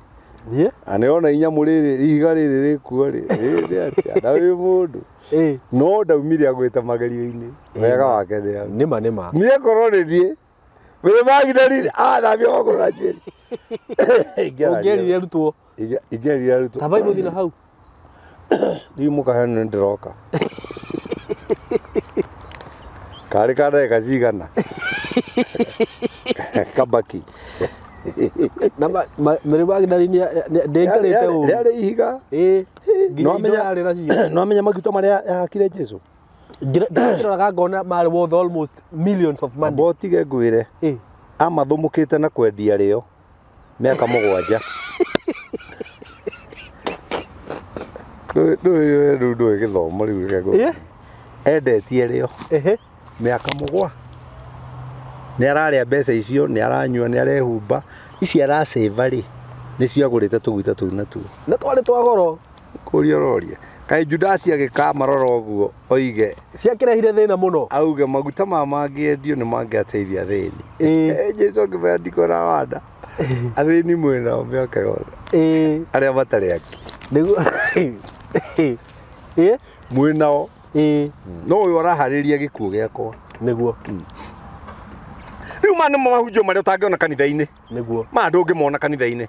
na nĩ ona inyamũ rĩrĩ ihiga rĩrĩ rĩkuo rĩ na wĩ mũndũ no ndaumire agwĩte magerio-inĩ wega wake nĩma niĩ korwo nĩ niĩ wĩ Magdalini athambio magũrũ na njuĩrĩ ũngĩerire arutwo ingĩerire arutwo ta Bible thina hau rĩu mũkaheno nĩ ndĩroka Kare kare kazigana. Kabaki. Na mere bagi ndari ni ndenkarete u. Rĩarĩ ihiga. No amenya maguta marĩa yakire Jesu. Ndĩroraga ngona marĩ worth almost millions of money. Botige ngwĩre. Amathumũkĩte na kwendia rĩo. Mĩaka 7. Ndũĩ gĩthomo rĩu gĩgũo. Endetie rĩo. Mĩaka 7. Nĩ ararĩa mbeca icio, nĩ aranyua, nĩ arehumba. Ici araseva rĩ. Nĩ ciagũrĩte tũguita tũu natuo. Na twarĩ twa goro. Kũria roria. Kaĩ Judasi agĩkamarora ũguo oige. Ciakĩrehire thĩna mũno. Auge maguta mangĩendio nĩ mangĩateithia thĩni. Jesu akĩbandĩka na wanda. Athĩni mwĩna mĩaka yothe. Arĩa matarĩ aki. Nĩguo. Mwĩnao. No ũyũ araharĩria gĩkuũ gĩakwa. Nĩguo. Rĩu ma nĩ mahunjio marĩa ũtangĩona kanitha-inĩ. Nĩguo. Ma ndũngĩmona kanitha-inĩ.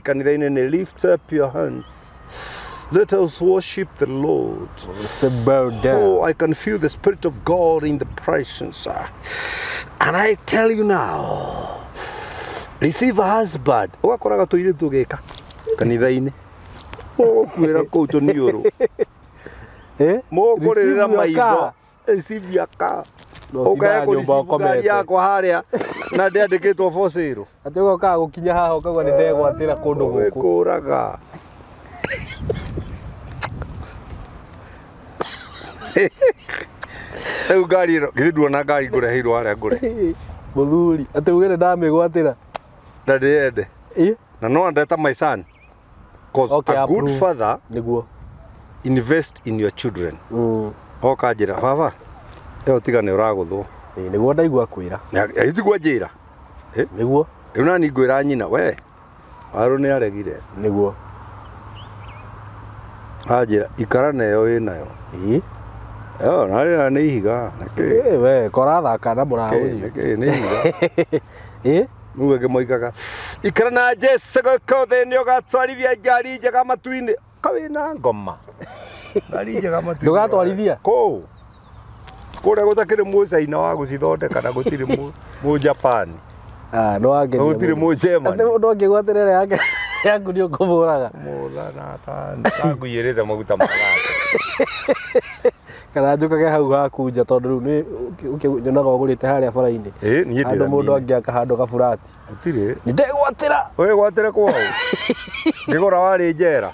Kanitha-inĩ nĩ lift up your hands. Let us worship the Lord. Bow down. Oh, I can feel the Spirit of God in the presence. And I tell you now, receive a husband. Ũgakoraga tũirĩtu gĩka kanitha-inĩ. Ũkwĩra kũu tũniũrũ. Mũkũrĩrĩra maitho. Receive a car. Ũkaya kũrĩcibũ ngari yakwa harĩa na ndĩandĩkĩtwo for sale. Atĩ ũgokaga gũkinya haha ũkauga nĩ ndegwatĩra kũndũ gũkũ. Kũraga. Rĩu ngari ĩno gĩthiĩ ngari ngũreheirwo harĩa ngũre. Mũthuri, atĩ ugere ndamĩgwatĩra. Na ndĩende. Na no ndeta my son. Because a good father nĩguo invest in your children. Oka njĩra baba. Eo tiga nĩ ũragũthwo. Nĩguo ndaigua kwĩra. Itigua njĩra. Nĩguo. Rĩu nani ngwĩra nyina we. Warũ nĩ aregire. Nĩguo. Anjĩra ikara nayo wĩ nayo. Na nĩ ihiga. We kora thaka na mũraũ ũcio. Nĩ ihiga. Nĩguo ngĩmoikaga. Ikara na Jesu gũkũ thĩ nĩ ũgatwarithia ngari njega matu-inĩ. Kawĩ na ngoma. Ngari njega matu-inĩ. Ndũgatwarithia? Kũu. Kũrĩa gũtakĩrĩ mũcaina wa gũcithondeka na gũtirĩ mũjapani. No angenia. Gũtirĩ mũjemani. Mũndũ angĩgwatĩra yake yaku nĩ ũkũbũraga. Mũthana ta ngũiyĩrĩte maguta ma gaka. Kana njũkage hau hakunja tondũ rĩu nĩ ũkĩnyonaga ũgũrĩte harĩa bara-inĩ. Niĩ ndĩra. Andũ mũndũ angĩaka handũ gaburati. Gũtirĩ. Nĩ ndegwatĩra. Gwatĩra kwao. Ngĩgũra warĩ njera.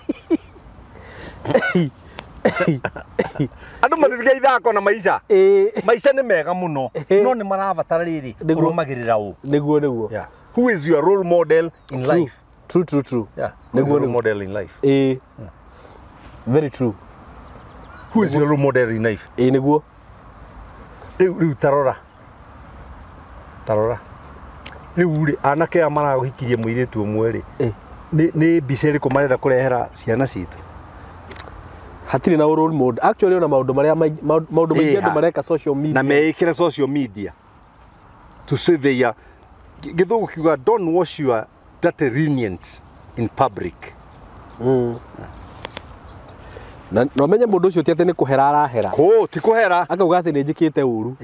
Andũ mathiga ithako na maica. Maica nĩ mega mũno. No nĩ marabatara rĩrĩ kũrũmagĩrĩra ũũ. Nĩguo. Who is your role model in life? True. Yeah. Who is your role model in life? Very true. Who is your role model in life? Nĩguo. Rĩu tarora. Rĩu rĩ anake aya maragũhikirie mũirĩtu ũmwe rĩ. Nĩ mbica ĩrĩkũ marenda kũrehera ciana citũ? Hatirĩ na role model. Actually ona maũndũ maingĩ andũ mareka social media. Na meĩkĩre social media. To say they are gĩthũngũ kiuga don't wash your dirty linen in public. Na no menye mũndũ ũcio ti atĩ nĩ kũhera arahera. Ti kũhera. Akauga atĩ nĩ njĩkĩte ũru.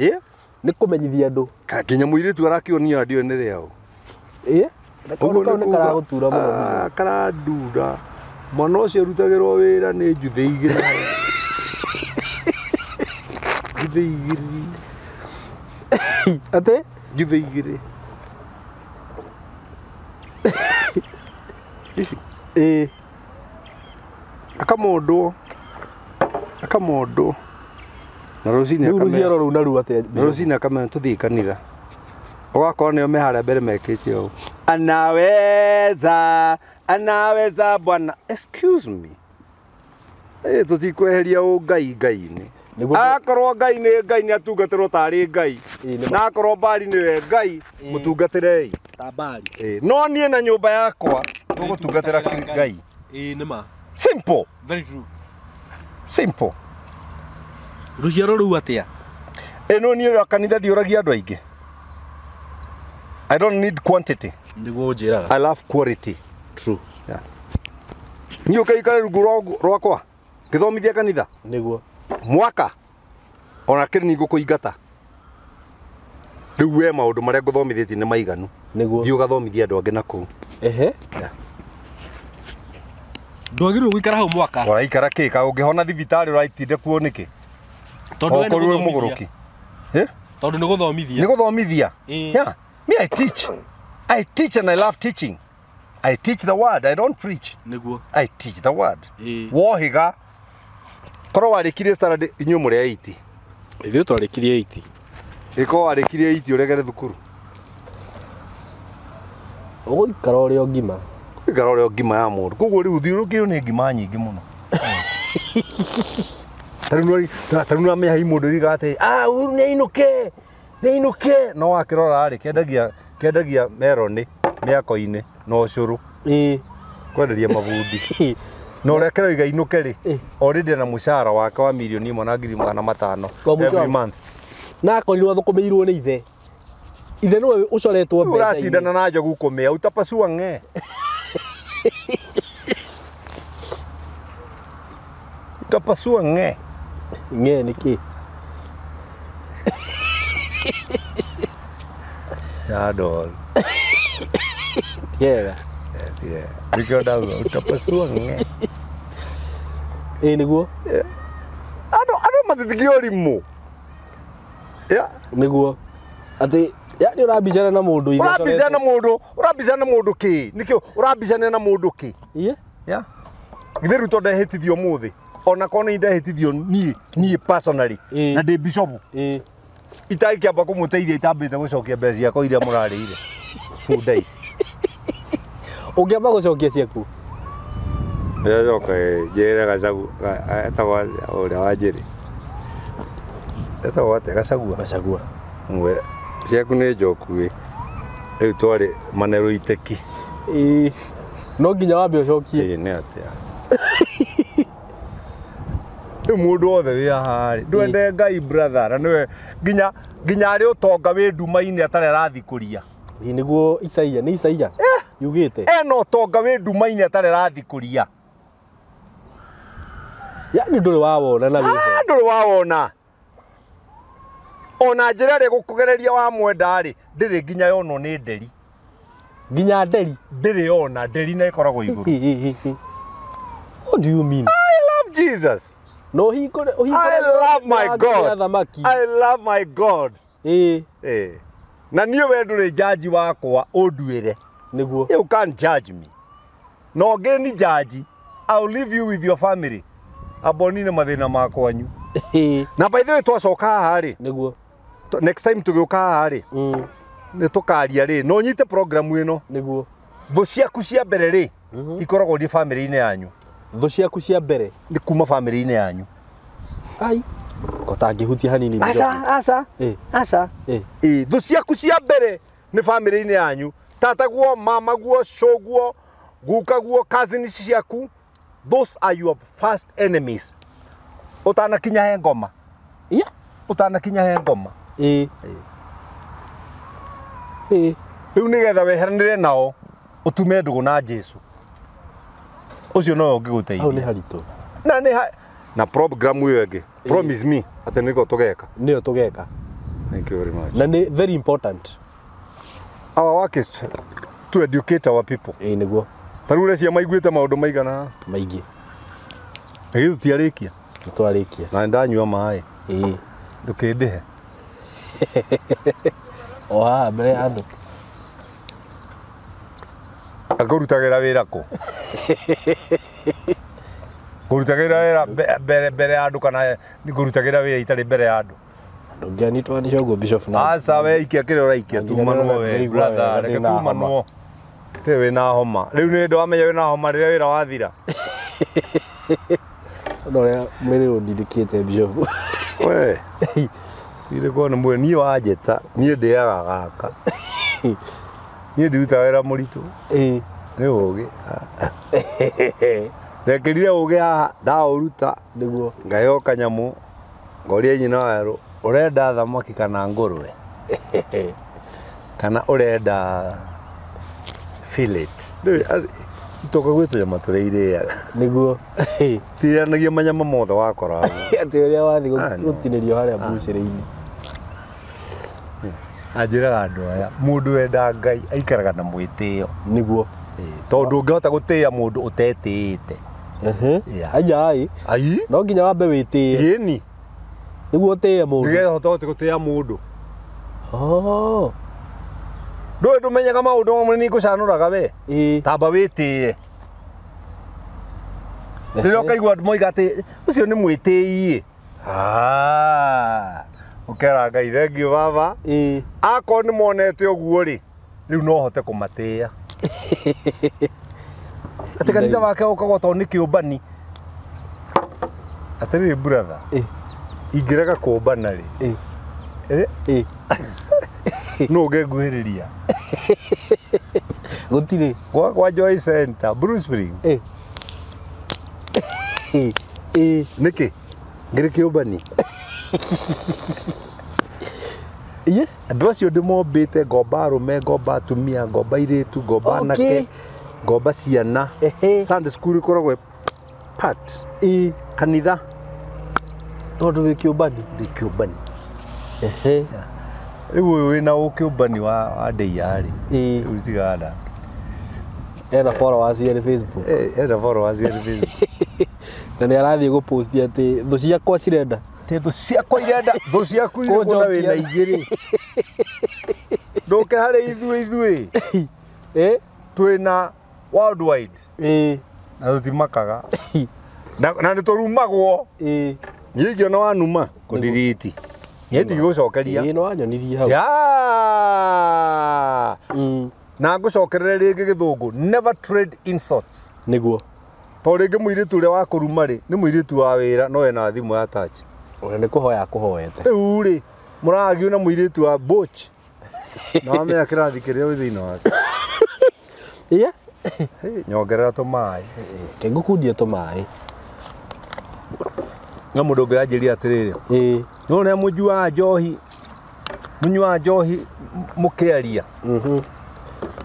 Nĩ kũmenyithia andũ. Nginya mũirĩtu arakĩonio ndio nĩ rĩao. Ũguo nĩ karagũtura mũno. Karandura. Mwana ũcio arutagĩrwo wĩra nĩ njuthĩ igĩrĩ. Njuthĩ igĩrĩ. Atĩ? Njuthĩ igĩrĩ. Akamũndũ. Na rũcinĩ akamenya tũthiĩ kanitha. Ũgakorwo nĩo me harĩa mbere mekĩte ũũ. Anaweza bwana. Excuse me. Tũtikweheria ngai-inĩ. Akorwo ngai nĩ atungatĩrwo tarĩ ngai. Na akorwo mbari nĩwe ngai mũtungatĩrei. Ta mbari. No niĩ na nyũmba yakwa tũgũtungatĩra ngai. Nĩma. Simple. Very true. Simple. Rũciaro rũu atĩa? No niĩ kanitha ndiũragia andũ aingĩ. I don't need quantity. Nĩguo njĩraga. I love quality. True. Yeah. Niĩ ũkaikara rungu rwakwa ngĩthomithia kanitha. Nĩguo. Mwaka ona kiri ningo kuingata riu we maundu maria nguthomithetie ni maiganu niguo thiu gathomithia andu angi naku ndwagirwo guikara hau mwaka uraikara ki ka ungihona thibitari uraitinde kuo niki tondu we ni muguruki tondu ni guthomithia yeah me I teach and I love teaching. I teach the word, I don't preach. Niguo. I teach the word. Wohiga korwo warikirie standard inyu muri 80 ithu twarikirie 80 iko warikirie 80 uregere thukuru ugikara uri ngima igara uri ngima ya mundu koguo riu thiurukio ni ngima nyingi muno tarunwa me hai mundu rigate uru ni inuke no wakirora ari kendagia meroni miako-ini no ucuru kwenderia mabundi no rekera iga inuke ri already na mushara wake wa milioni 1,500 every month na korirwo thukumirwo ni ithe niwe ucoretwo mbeca uracindana na njogu kumea utapasua nge utapasua nge niki ya dol yeah because utapasua nge niguo ado matithigio rimu niguo ati ni urabicana na mundu urabicana mundu ki nikio urabicana na mundu ki ithiru to ndehitithio muthi ona kona indehitithio nie personally na ndi bishop itaikiamba kumuteithia itambite gucokia mbeca ciakwa iria murarire food days ungiamba gucokia ciaku jere gacagu etagwa uria wa njiri etagwa ate gacagua ngwe ciaku ni njoku riu twari manero iteki no nginya wambe ucokie ni atia riu mundu othe wi ahari ndwende Ngai brother na niwe nginya ari utonga wi nduma-ini atari arathikuria niguo Isaia yugite no tonga wi nduma-ini atari arathikuria yani nduri wawona na wiho nduri wawona ona njira ri gukugereria wa mwenda ri ndiri nginya yono ni nderi nginya nderi ndiri yona nderi na ikoragwo iguru what do you mean I love Jesus no I love my God I love my God na niwe we nduri jaji wakwa unduire niguo you can't judge me no ngeni judge I'll leave you with your family abonine mathina makwanyu na by the way twacoka haha ri niguo next time tugiuka haha ri ni tukaria ri no nyite program ino niguo thu ciaku cia mbere ri ikoragwo ni family-ini yanyu thu ciaku cia mbere ni kuma family-ini yanyu ai kotangihutia hanini aca thu ciaku cia mbere ni family-ini yanyu tataguo mamaguo coguo gukaguo cousins ciaku those are your first enemies utanakinya he ngoma utanakinya he ngoma riu nigetha weheranire nao utume ndugu na Jesu ucio no ungiguteithia au ni haritu na program hiyo ege promise me ati niko tugeka nio tugeka thank you very much na ni very important our work is to educate our people niguo tarure cia maiguite maundu maigana maingi egi tutiarikia twarikia na ndanyua mai ndukindihe oha mbere andu ngurutagira wira ku ngurutagira wira mbere andu kana ngurutagira wira itari mbere andu ndungani twani coguo bishop na asa we ikia kire uraikia tumanwo we brother reke tumanwo tewe na homa riu ni ndo amenya we na homa rire wira wathira no mwiri undindikite bishop we ile kona mwe ni wajeta ni ndiaga gaka ni ndiruta wira muritu ni ugi rekirire ugi haha ndauruta niguo ngayo kanyamu ngoria nyina weru urenda thamaki kana ngurwe kana urenda fillet Itoka gwitu nyama tureire niguo tiranagia manyama mothe wakora ati uria wathi gutinirio haria buciri-ini anjiraga andu aya mundu wenda Ngai aikaraga na mwitio niguo tondu ngihota gutia mundu utetite ai no nginya wambe witie ini niguo utie mundu ngihota gutia mundu ndå ndå menyaga maundu mamwe nä ngå canåraga we tamba wä tä rä rä a å kaigua andå moiga atä å cio nä mwä tä iä å kera Ngai thengio baba akorwo nä monete å guo rä rä u no hote kå matä a atä kanitha wake å kagwo tondå nä kä å mbani atä rä brother ingä rega kå mbana rä no ngenguhä rä ria gutire kwa Joy Center Bruce Spring niki ngiri kiumbani andå acio ndä mombä te ngomba arume ngomba atumia ngomba irĩtu ngomba anake ngomba ciana Sunday school ikoragwo part kanitha tondå wä kä å mbani ndä kä å mbani rä u wä na å kä å mbani wa ndäia rä rä u tigada ena followers here Facebook ena followers here Facebook na nä arathiä gå post atä thå ciakwa cirenda te thå ciakwa irenda thå ciaku irenda wä na ingä rä ndå ke harä ithuä twä na worldwide na tå timakaga na nä tå rumagwo niä ingä ona wanuma kå ndiriti niä ndigå cokeria no wanyonirie hau na ngå cokerere rä ngä gä thå ngå never trade insults niguo to rä ngä må irä tu å rä a wa kå ruma rä nä må irä tu wa wä ra no ena thimå ya touch nä kå hoya kå hoete rä u rä må ragio na må irä tu wa boch na wamenya kä rathi kä rä a wä thä inä wake nyongerera tå maä kä ngå kundie tå maä na må ndå å ngä ranjä ria atä rä rä no nä må nyuaga njohi må nyuaga njohi må kä aria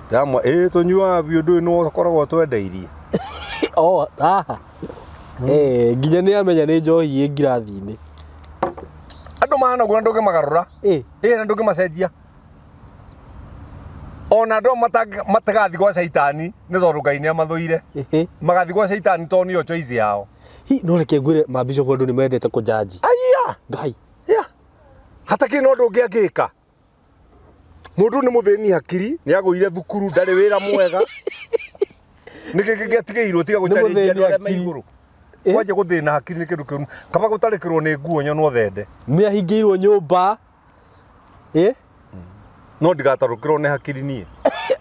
ndamwa tå nyuaga biå ndå nä koragwo twendeirie nginya nä amenya nä njohi ä ngirathi-inä andå mahanaguo na ndå ngä magarå ra na ndå ngä macenjia ona andå matagathi gwa caitani nä tondå Ngai nä amathå ire magathi gwa caitani tondå nä yo choice yao no reke ngwä re mabicop andå nä mendete kå njanji aya Ngai hatakä no ndå ngä angä ka må ndå nä må thä ni hakiri nä agå ire thukuru ndarä wä ra mwega nä kä gä atigä irwo tiga gå carä arä me igå rå kwanja gå thä na hakiri nä kä ndå kä ru kaba gå tarä kä rwo nä nguo nyonwo thende nä ahingä irwo nyå mba no ndigatarå kä rwo nä hakiri niä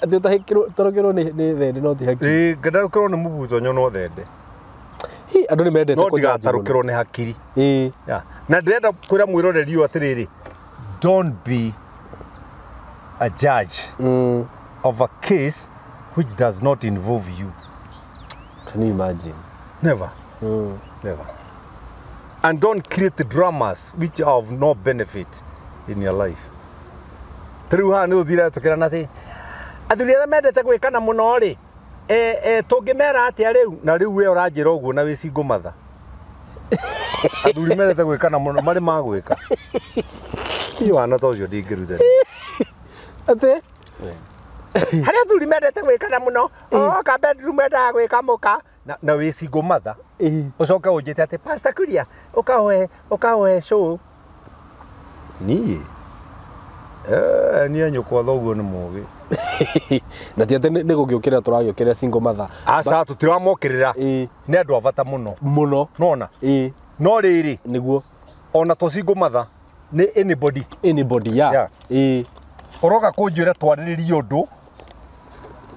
atä å tarå kä rwo nä thende no ti hakiri ngarå kä rwo nä må buto nyonwo thende andå nä mendete no ndigatarå kä rwo nä hakiri na ndä renda kwä ra mwä roreri å atä rä rä don't be a judge of a case which does not involve you. Can you imagine? Never. Never. And don't create dramas which are of no benefit in your life. Through her no dire to kira nati. Athuri ara mendete gwikana muno ri. Tungimera atia riu na riu we uranjira uguo na wicingo matha. Athuri mendete gwikana muno mari magwika. Iyo ana tocio ndingiruta. Ate? Hari athuri mendete gwikana muno. Ka bedroom enda gwika muka na wicingo matha. Ucoke unjite ati Pastor Kuria ukahoe show. Ni ni anyukwa thoguo ni mugi. Na ti ati ni gugiukira turagiukira single mother. Aca tutiramokirira. Ni andu avata muno. Nona. No riri niguo. Ona to single mother ni anybody ya. Oroga kunjira twariririe undu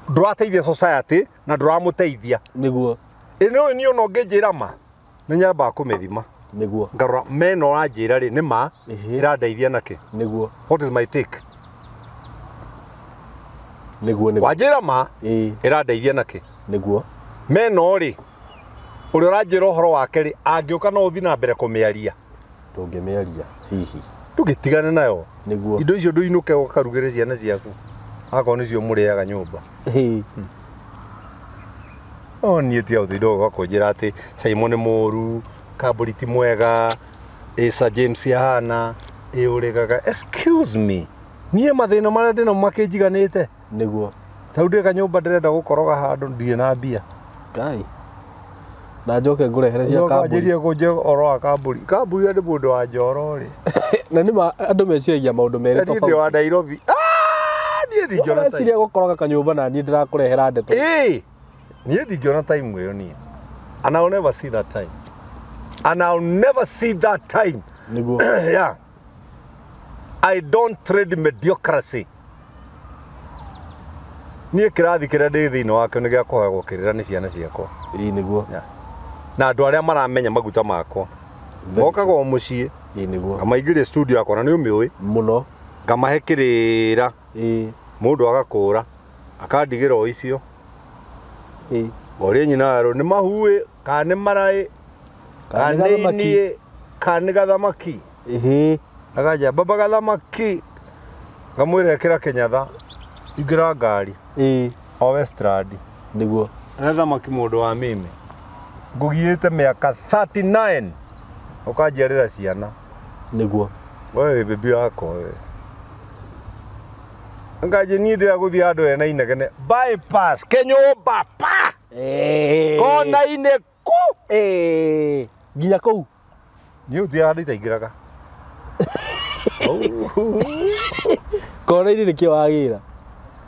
ndurateithia society na nduramuteithia niguo. Ino ni ono ngenjira ma ni nyamba kumethima niguo. Ngarora meno ranjira ri ni ma irandeithia nake niguo. What is my take? Niguo. Wanjira ma irandeithia nake niguo. Meno ri uri uranjira uhoro wake ri angiuka no uthi na mbere kumiaria ndungimiaria hihi tugitigane nayo niguo. Indo icio nduinuke ukarugire ciana ciaku akorwo nicio muriaga nyumba niĩ ti authindo gakonjĩra atĩ SYMO nĩ mũru, Kambũri ti mwega, Sir James ahana, ũrĩgaga. Excuse me. Niĩ mathĩna marĩa ndĩnamo makĩnjiganĩte. Nĩguo. Tau ndĩ kanyũmba ndĩrenda gũkoroga handũ ndirĩ na mbia. Ngai. Na njoke ngũrehere cia Kambũri. Njoke kũnje ũhoro wa Kambũri. Kambũri nĩ mũndũ wa njoro rĩ. Na nĩ andũ meciragia maũndũ merĩ tofauti. Nĩ wa Nairobi. Niĩ ndingĩona time. Nĩ gũkoroga kanyũmba na niĩ ndĩrakũrehera ndeto. Niĩ ndingĩona time ĩyo niĩ. And I'll never see that time. And I'll never see that time. Nĩguo. Yeah. I don't trade mediocrity. Niĩ kĩrathi kĩrĩa ndĩ thĩinĩ wakĩo nĩ gĩa kũhegwo kĩrĩra nĩ ciana ciakwa. Nĩguo. Na andũ arĩa maramenya maguta makwa. Mokaga o mũciĩ. Nĩguo. Ngamaingĩria studio yakwa na nĩ ũmĩũĩ. Mũno. Ngamahe kĩrĩra. Mũndũ agakũra. Akandigĩra o icio. Ore nyina aro nĩ mahuĩ, kana nĩ maraĩ, kana nĩ kana gathamaki. Agaja baba gathamaki. Ngamwĩra kĩra Kenyatha. Ingĩra ngari. O Westland. Nĩguo. Gathamaki mũndũ wa mimi. Ngũgiĩte mĩaka 39. Ũkanjiarĩra ciana. Nĩguo. Wewe bibi yako wewe. Ngaje niĩ ndĩra gũthiĩ handũ hena inegene. Bypass Kenyũmba pa. Kona-inĩ ku. Nginya kũu. Niĩ ũthiĩ handũ itaingĩraga. Kona-inĩ nĩkĩo wagĩra.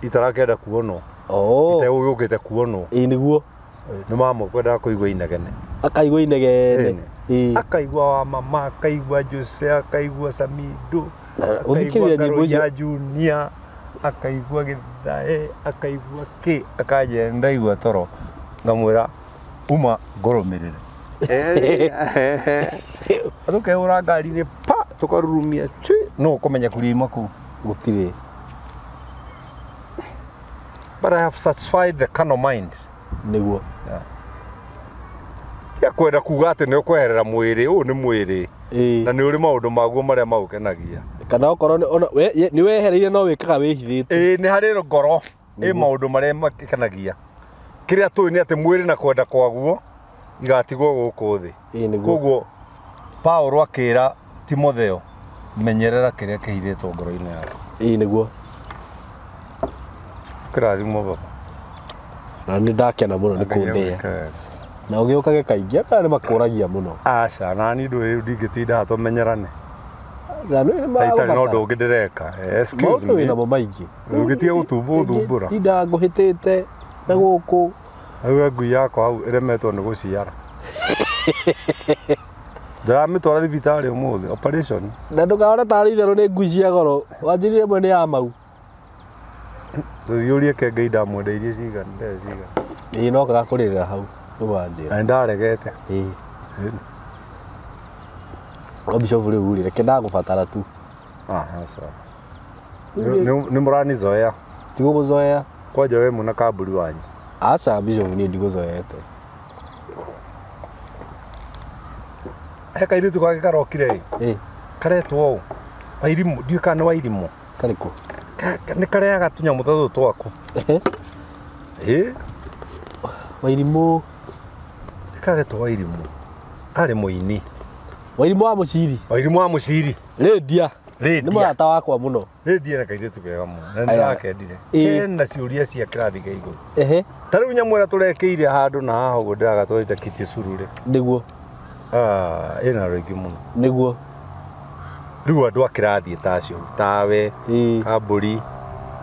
Itarakenda kuonwo. Itegũgĩũkĩte kuonwo. Nĩguo. Nĩ mama kwendaga kũigua inegene. Akaigua inegene. Akaigua wa mama, akaigua Jose, akaigua Samido. Ũthikĩrĩria nyĩmbo icio. Junior. Akaigua Gĩthae, akaigua kĩ, akaje ndaigua toro. Ngamwĩra uma ngorũmĩrĩre. Tukehũra ngari-inĩ pa tukarurumia no ũkũmenya kuriuma kũu. Gũtirĩ. But I have satisfied the carnal mind. Nĩguo. Ya kwenda kuga atĩ nĩ ũkweherera mwĩrĩ, ũũ nĩ mwĩrĩ. Na nĩ ũrĩ maũndũ maguo marĩa maũkenagia. Kana okorwo nĩ wehereire no wĩkaga wĩhithĩte. Nĩ harĩ ngoro maũndũ marĩa makenagia. Kĩrĩa tũĩ nĩ atĩ mwĩrĩ na kwenda kwaguo igatigwo gũkũ thĩ. Koguo Paulo akĩra Timotheo menyerera kĩrĩa kĩhithĩtwo ngoro-inĩ yaku. Nĩguo. Kĩrathimo baba. Na nĩ ndakena mũno nĩ kũndĩa. Na ũgĩũkage kaingĩ kana nĩ makũragia mũno. Aca na niĩ ndũĩ ndingĩtinda tũmenyerane. Itarĩ na ũndũ ũngĩ ndĩreka. Excuse me. Maũndũ wĩnamo maingĩ. Ũgĩtiga gũthumbũra. Tinda ngũhĩtĩte na gũkũ. Hau ngui yakwa hau ĩremetwo nĩ gũciara. Ndĩramĩtwara thibitarĩ ũmũthĩ operation. Na ndũkahora tarĩ itherũ nĩ ngui cia goro. Wanjĩrire ĩmwe nĩ ya mau. Tũthiũrie kenge ndamwendeirie cigana cigana. No gakũrĩrĩra hau. Nĩwanjĩra. Na ndaregete. Bishop rĩu rĩ reke ndagũbatara tu. Sawa. Nĩ mũranizoea. Ti gũgũzoea. Kwanja we mũna Kambũri wanyu. Aca Bishop niĩ ndigũzoete. He kairĩtu gake karokire karetwo ũũ. Wairimũ, ndiũĩ kana nĩ Wairimũ. Karĩkũ? Nĩ kareaga tũnyamũ ta tũtũ twaku. Wairimũ. Kagetwo Wairimũ. Arĩ mũini. Wairimũ wa mũciri. Wairimũ wa mũciri. Rĩndia. Nĩ mũrata wakwa mũno. Rĩndia na kairĩtu kega mũno. Na nĩndakendire. Kena ciũria cia kĩrathi kĩa igũrũ. Ta rĩu nyamũ ĩrĩa tũrekeire handũ na haha ũguo ndĩragatwĩte kiti curu rĩ. Nĩguo. Ĩna rũingĩ mũno. Nĩguo. Rĩu andũ a kĩrathi ta acio tawe Kambũri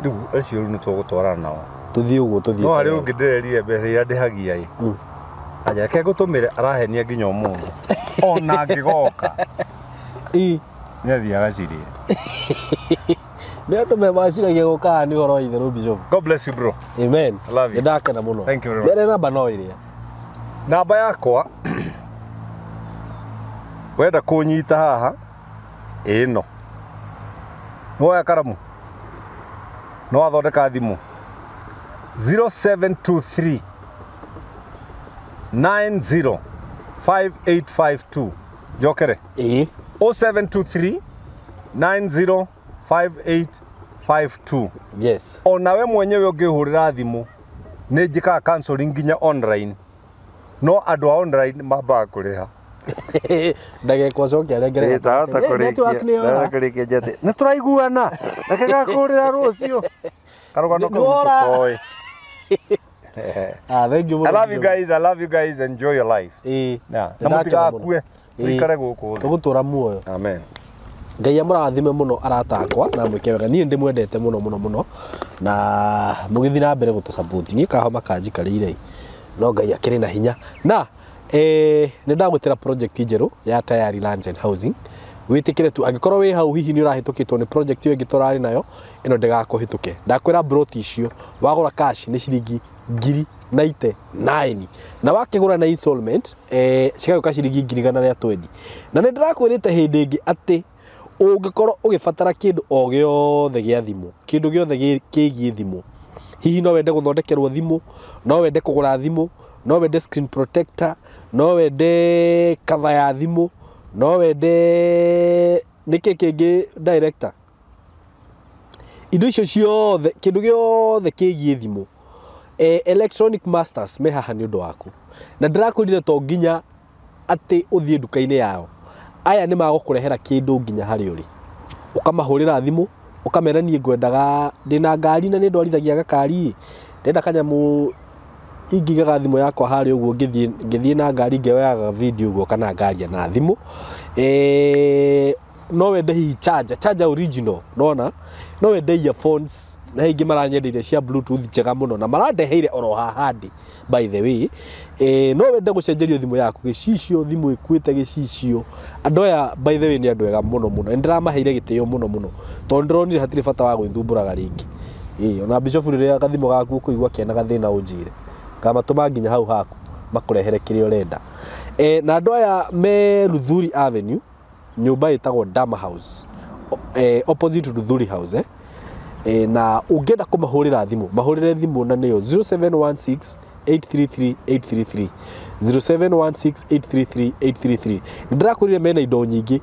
rĩu acio nĩ tũgũtwarana nao. Tũthiĩ ũguo tũthiĩ. No harĩ ũngĩ ndĩrerire mbeca iria ndĩhagia aja ke gũtũmĩre arahenia nginya ũmũthĩ. Ona ngĩgoka. Nĩ athiaga cirie. Nĩ andũ meciragia gũka haha nĩ ũhoro wa itherũ Bishop. God bless you bro. Amen. I love you. Nĩndakena mũno. Thank you very much. Mbere namba no ĩrĩa. Namba yakwa wenda kũnyita haha ĩno. Woya karamu. No wathondeka thimũ. 0723 90 5852. Jokere. 0723 90 5852. Yes. Ona we mwenyewe ũngĩhũrĩra thimũ nĩ njĩkaga counseling nginya online no andũ a online mambaga kũrĩha ndagekwo cokia rengere network njete nĩ tũraiguana reke gakũrĩra rũciũ karũgano kau I love you guys enjoy your life na mũtigakue tuikare gũkũ tũgũtũra muoyo amen Ngai amũrathime mũno aratakwa na mwĩke wega niĩ ndĩmwendete mũno na mũgĩthi na mbere gũtũsupport niĩ kahoma kanjikarĩire no Ngai akĩrĩ na hinya na nĩ ndagwĩtĩra project njerũ ya Tayari Lands and Housing wĩtĩkĩre tu angĩkorwo wĩ hau hihi nĩ ũrahĩtũkĩtwo nĩ project ĩyo ĩngĩ tũrarĩ nayo ĩno ndĩgakũhĩtũke ndakwĩra broti icio wagũra cash nĩ ciringi 99 na wakĩgũra na installment cigagĩũka ciringi 120 na nĩ ndĩrakwĩrĩte hĩndĩ ĩngĩ atĩ ũngĩkorwo ũgĩbatara kĩndũ o gĩothe gĩa thimũ kĩndũ gĩothe kĩgiĩ thimũ hihi no wende gũthondekerwo thimũ no wende kũgũra thimũ no wende screen protector no wende cover ya thimũ no wende nĩkĩ kĩngĩ director indo icio ciothe kĩndũ gĩothe kĩgiĩ thimũ electronic masters me haha nĩ ũndũ waku na ndĩrakwĩrire to nginya atĩ ũthiĩ nduka-inĩ yao aya nĩ magũkũrehera kĩndũ nginya harĩa ũrĩ ũkamahũrĩra thimũ ũkamera niĩ ngwendaga ndĩna ngari na nĩ ndwarithagia gakari ndenda kanyamũ ingĩgaga thimũ yakwa harĩa ũguo ngĩthiĩ na ngari ngĩoyaga video ũguo kana ngaria na thimũ no wende hihi charger original nona no wende earphones na ingĩ maranyendeire cia bluetooth njega mũno na marandeheire oro hahandi by the way no wende gũcenjerio thimũ yaku gĩcicio thimũ ĩkuĩte gĩcicio andũ aya by the way nĩ andũ ega mũno nĩ ndĩramaheire gĩtĩo mũno tondũ ndĩronire hatirĩ bata wa gwĩthumbũraga rĩngĩ ona Bishop rĩrĩa gathimũ gaku ũkũigua kĩena gathĩna ũnjire kamatũma nginya hau haku makũrehere kĩrĩa ũrenda na andũ aya me Ruthuri Avenue nyũmba ĩtagwo Dama House opposite Ruthuri House na ũngĩenda kũmahũrĩra thimũ mahũrĩre thimũ na nĩyo 0716 833 833 0716 833 833 ndĩrakwĩrire mena indo nyingĩ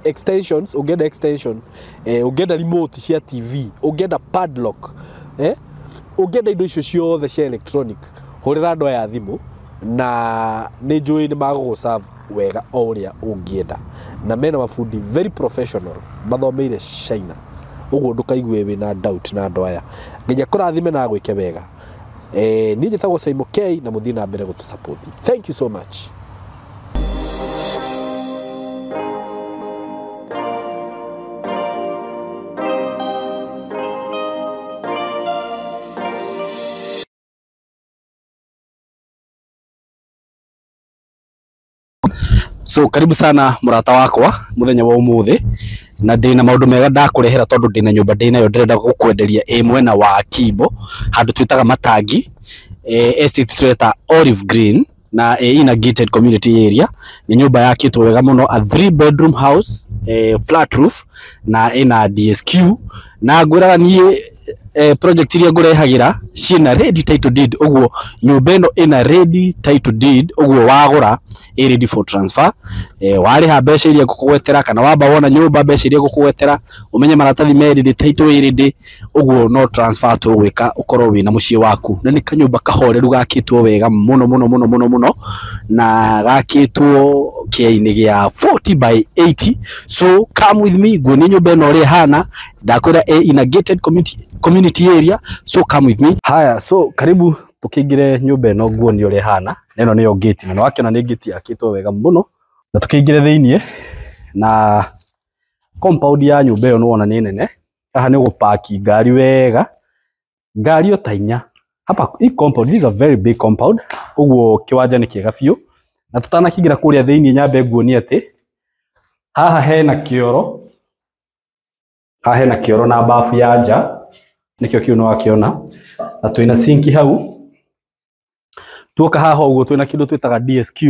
extensions ũngĩenda extension ũngĩenda remote cia TV ũngĩenda padlock ũngĩenda indo icio ciothe cia electronic hũrĩra andũ aya thimũ na nĩ njũĩ nĩ magũgũserve wega o ũrĩa ũngĩenda na mena mabundi very professional mathomeire China ũguo ndũkaigue wĩna doubt na andũ aya nginya kũrathime na gwĩke wega niĩ njĩtagwo SYMO K na mũthiĩ na mbere gũtũsupport thank you so much So karibu sana murata wakwa muthenya wa umuthi na ndina maundu mega ndakũrehera tondu ndina nyumba ndinayo ndĩrenda gũkwenderia mwena wa Kimbo handu twitaga Matangi estate tweta Olive Green na in a gated community area ni nyumba yakitwo wega muno a 3 bedroom house flat roof na ina DSQ na ngwiraga niĩ project iria ngurehagira ciina ready title deed uguo nyumba ino ina ready title deed uguo wagura ready for transfer wariha mbeca iria ngũkũgwetera kana wamba wona nyumba mbeca iria ngũkũgwetera umenye maratathi merĩ title ready uguo no transfer tũgwĩka ukorwo wina muciĩ waku na nĩ kanyumba kahoreru gakĩtwo wega muno na gakĩtwo kĩainĩ gĩa 40 by 80 so come with me nguonie nyumba ino ĩrĩa hana ndakwĩra in a gated community area so come with me haya so karibu tukingire nyumba ino nguonie ũrĩa hana ino nĩyo gate na wakiona nĩ gate yakĩtwo wega mũno na tukingire thĩinĩ na compound ya nyumba ino wona nĩ nene haha nĩ gũpaki ngari wega ngari otainya hapa hii compound is a very big compound uguo kiwanja nĩ kĩega biũ na tutanakingira kũrĩa thĩinĩ nyambe nguonie atĩ haha hena kĩoro na bafu ya nja nikio kiuno wakiona na twina sinki hau tuoka haha uguo twina kindu twitaga DSQ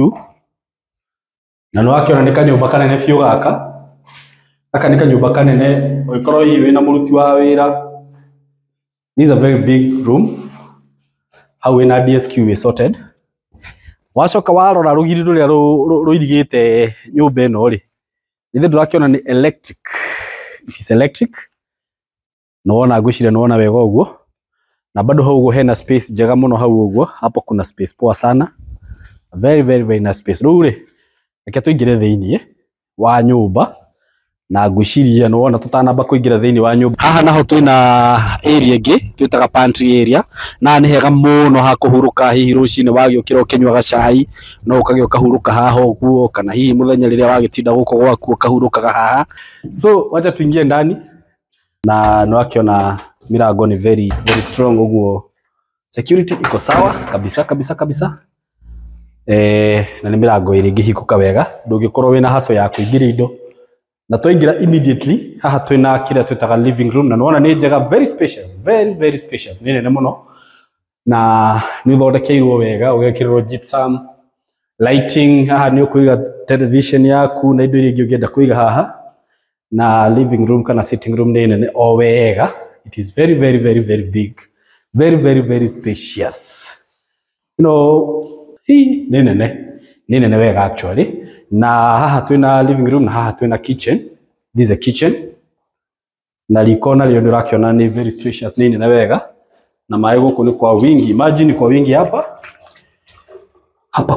na no wakiona ni kanyumba kanene biũ aka ni kanyumba kanene oikorwo hihi wina muruti wa wira this is a very big room hau wina DSQ we sorted wacoka warora rugiri ruria ruirigite nyumba ino ri ithe ndurakiona ni electric it is electric no wona ngwiciria no wona wega uguo na bado hau uguo hena space njega muno hau uguo. Hapo kuna space poa sana, very very very nice space. Riu ri reke tuingire thiini wa nyumba na ngwiciria no wona tutanamba kuingira thiini wa nyumba. Haha naho twina area ingi twitaga pantry area, na ni hega muno ha kuhuruka hihi rucini wagiukira ukinywa cai no ukagioka huruka haha uguo, kana hihi muthenya riria wagitinda guko gwaku ukahurukaga haha. So wacha tuingie ndani, na no akiona mirango ni very very strong uguo, security iko sawa kabisa kabisa kabisa. Na ni mirango iri ngihikuka wega, ndungikorwo wina haso ya kuingira indo. Na twaingira immediately haha twina kira twitaga living room, na nona ni njega, very spacious, very very spacious, ni nene muno, na ni thondekeirwo wega, ugekirwo gypsum lighting. Haha ni ukuiga television yaku na indo iria ingi ungienda kuiga haha, na living room kana sitting room ni nene o wega. It is very very very very big, very very very spacious, you know. Hii ni nene wega actually. Na haha twina living room, na haha twina kitchen. This is a kitchen, na likona lio ndirakiona ni very spacious, ni nene wega, na mai guku ni kwa wingi, imagine kwa wingi hapa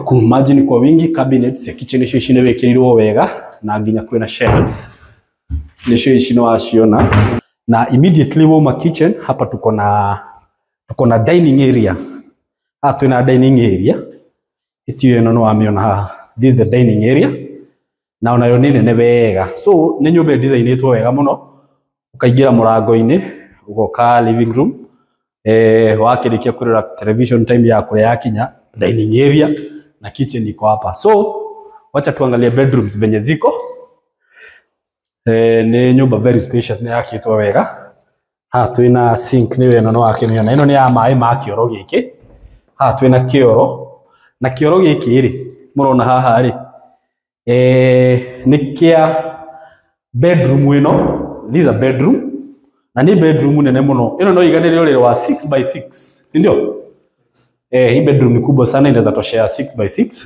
ku imagine kwa wingi cabinets ya kitchen icio ici ni wikirirwo wega, na nginya kwina shelves nicio ici no waciona. Na immediately woma kitchen hapa tuko na dining area. Haha twina dining area, itio ino no wamiona haha. This is the dining area, na onayo ni nene wega. So ni nyumba designitwo wega muno, ukaingira murango-ini ugoka living room, wakirikia kurira television time ya kure yakinya dining area, na kitchen iko hapa. So wacha tuangalie bedrooms venye ziko. Ni nyumba very spacious, ni yakitwo wega. Haha twina sink ni wena no wakimiona, ino ni ya mai ma kioro giki. Haha twina kioro, na kioro giki ri murona haha ri ni kia bedroom ino. This is a bedroom, na ni bedroom nene muno. Ino no iganire urire wa 6x6, si ndio? Hii bedroom ni kubwa sana, inaweza toshea 6x6,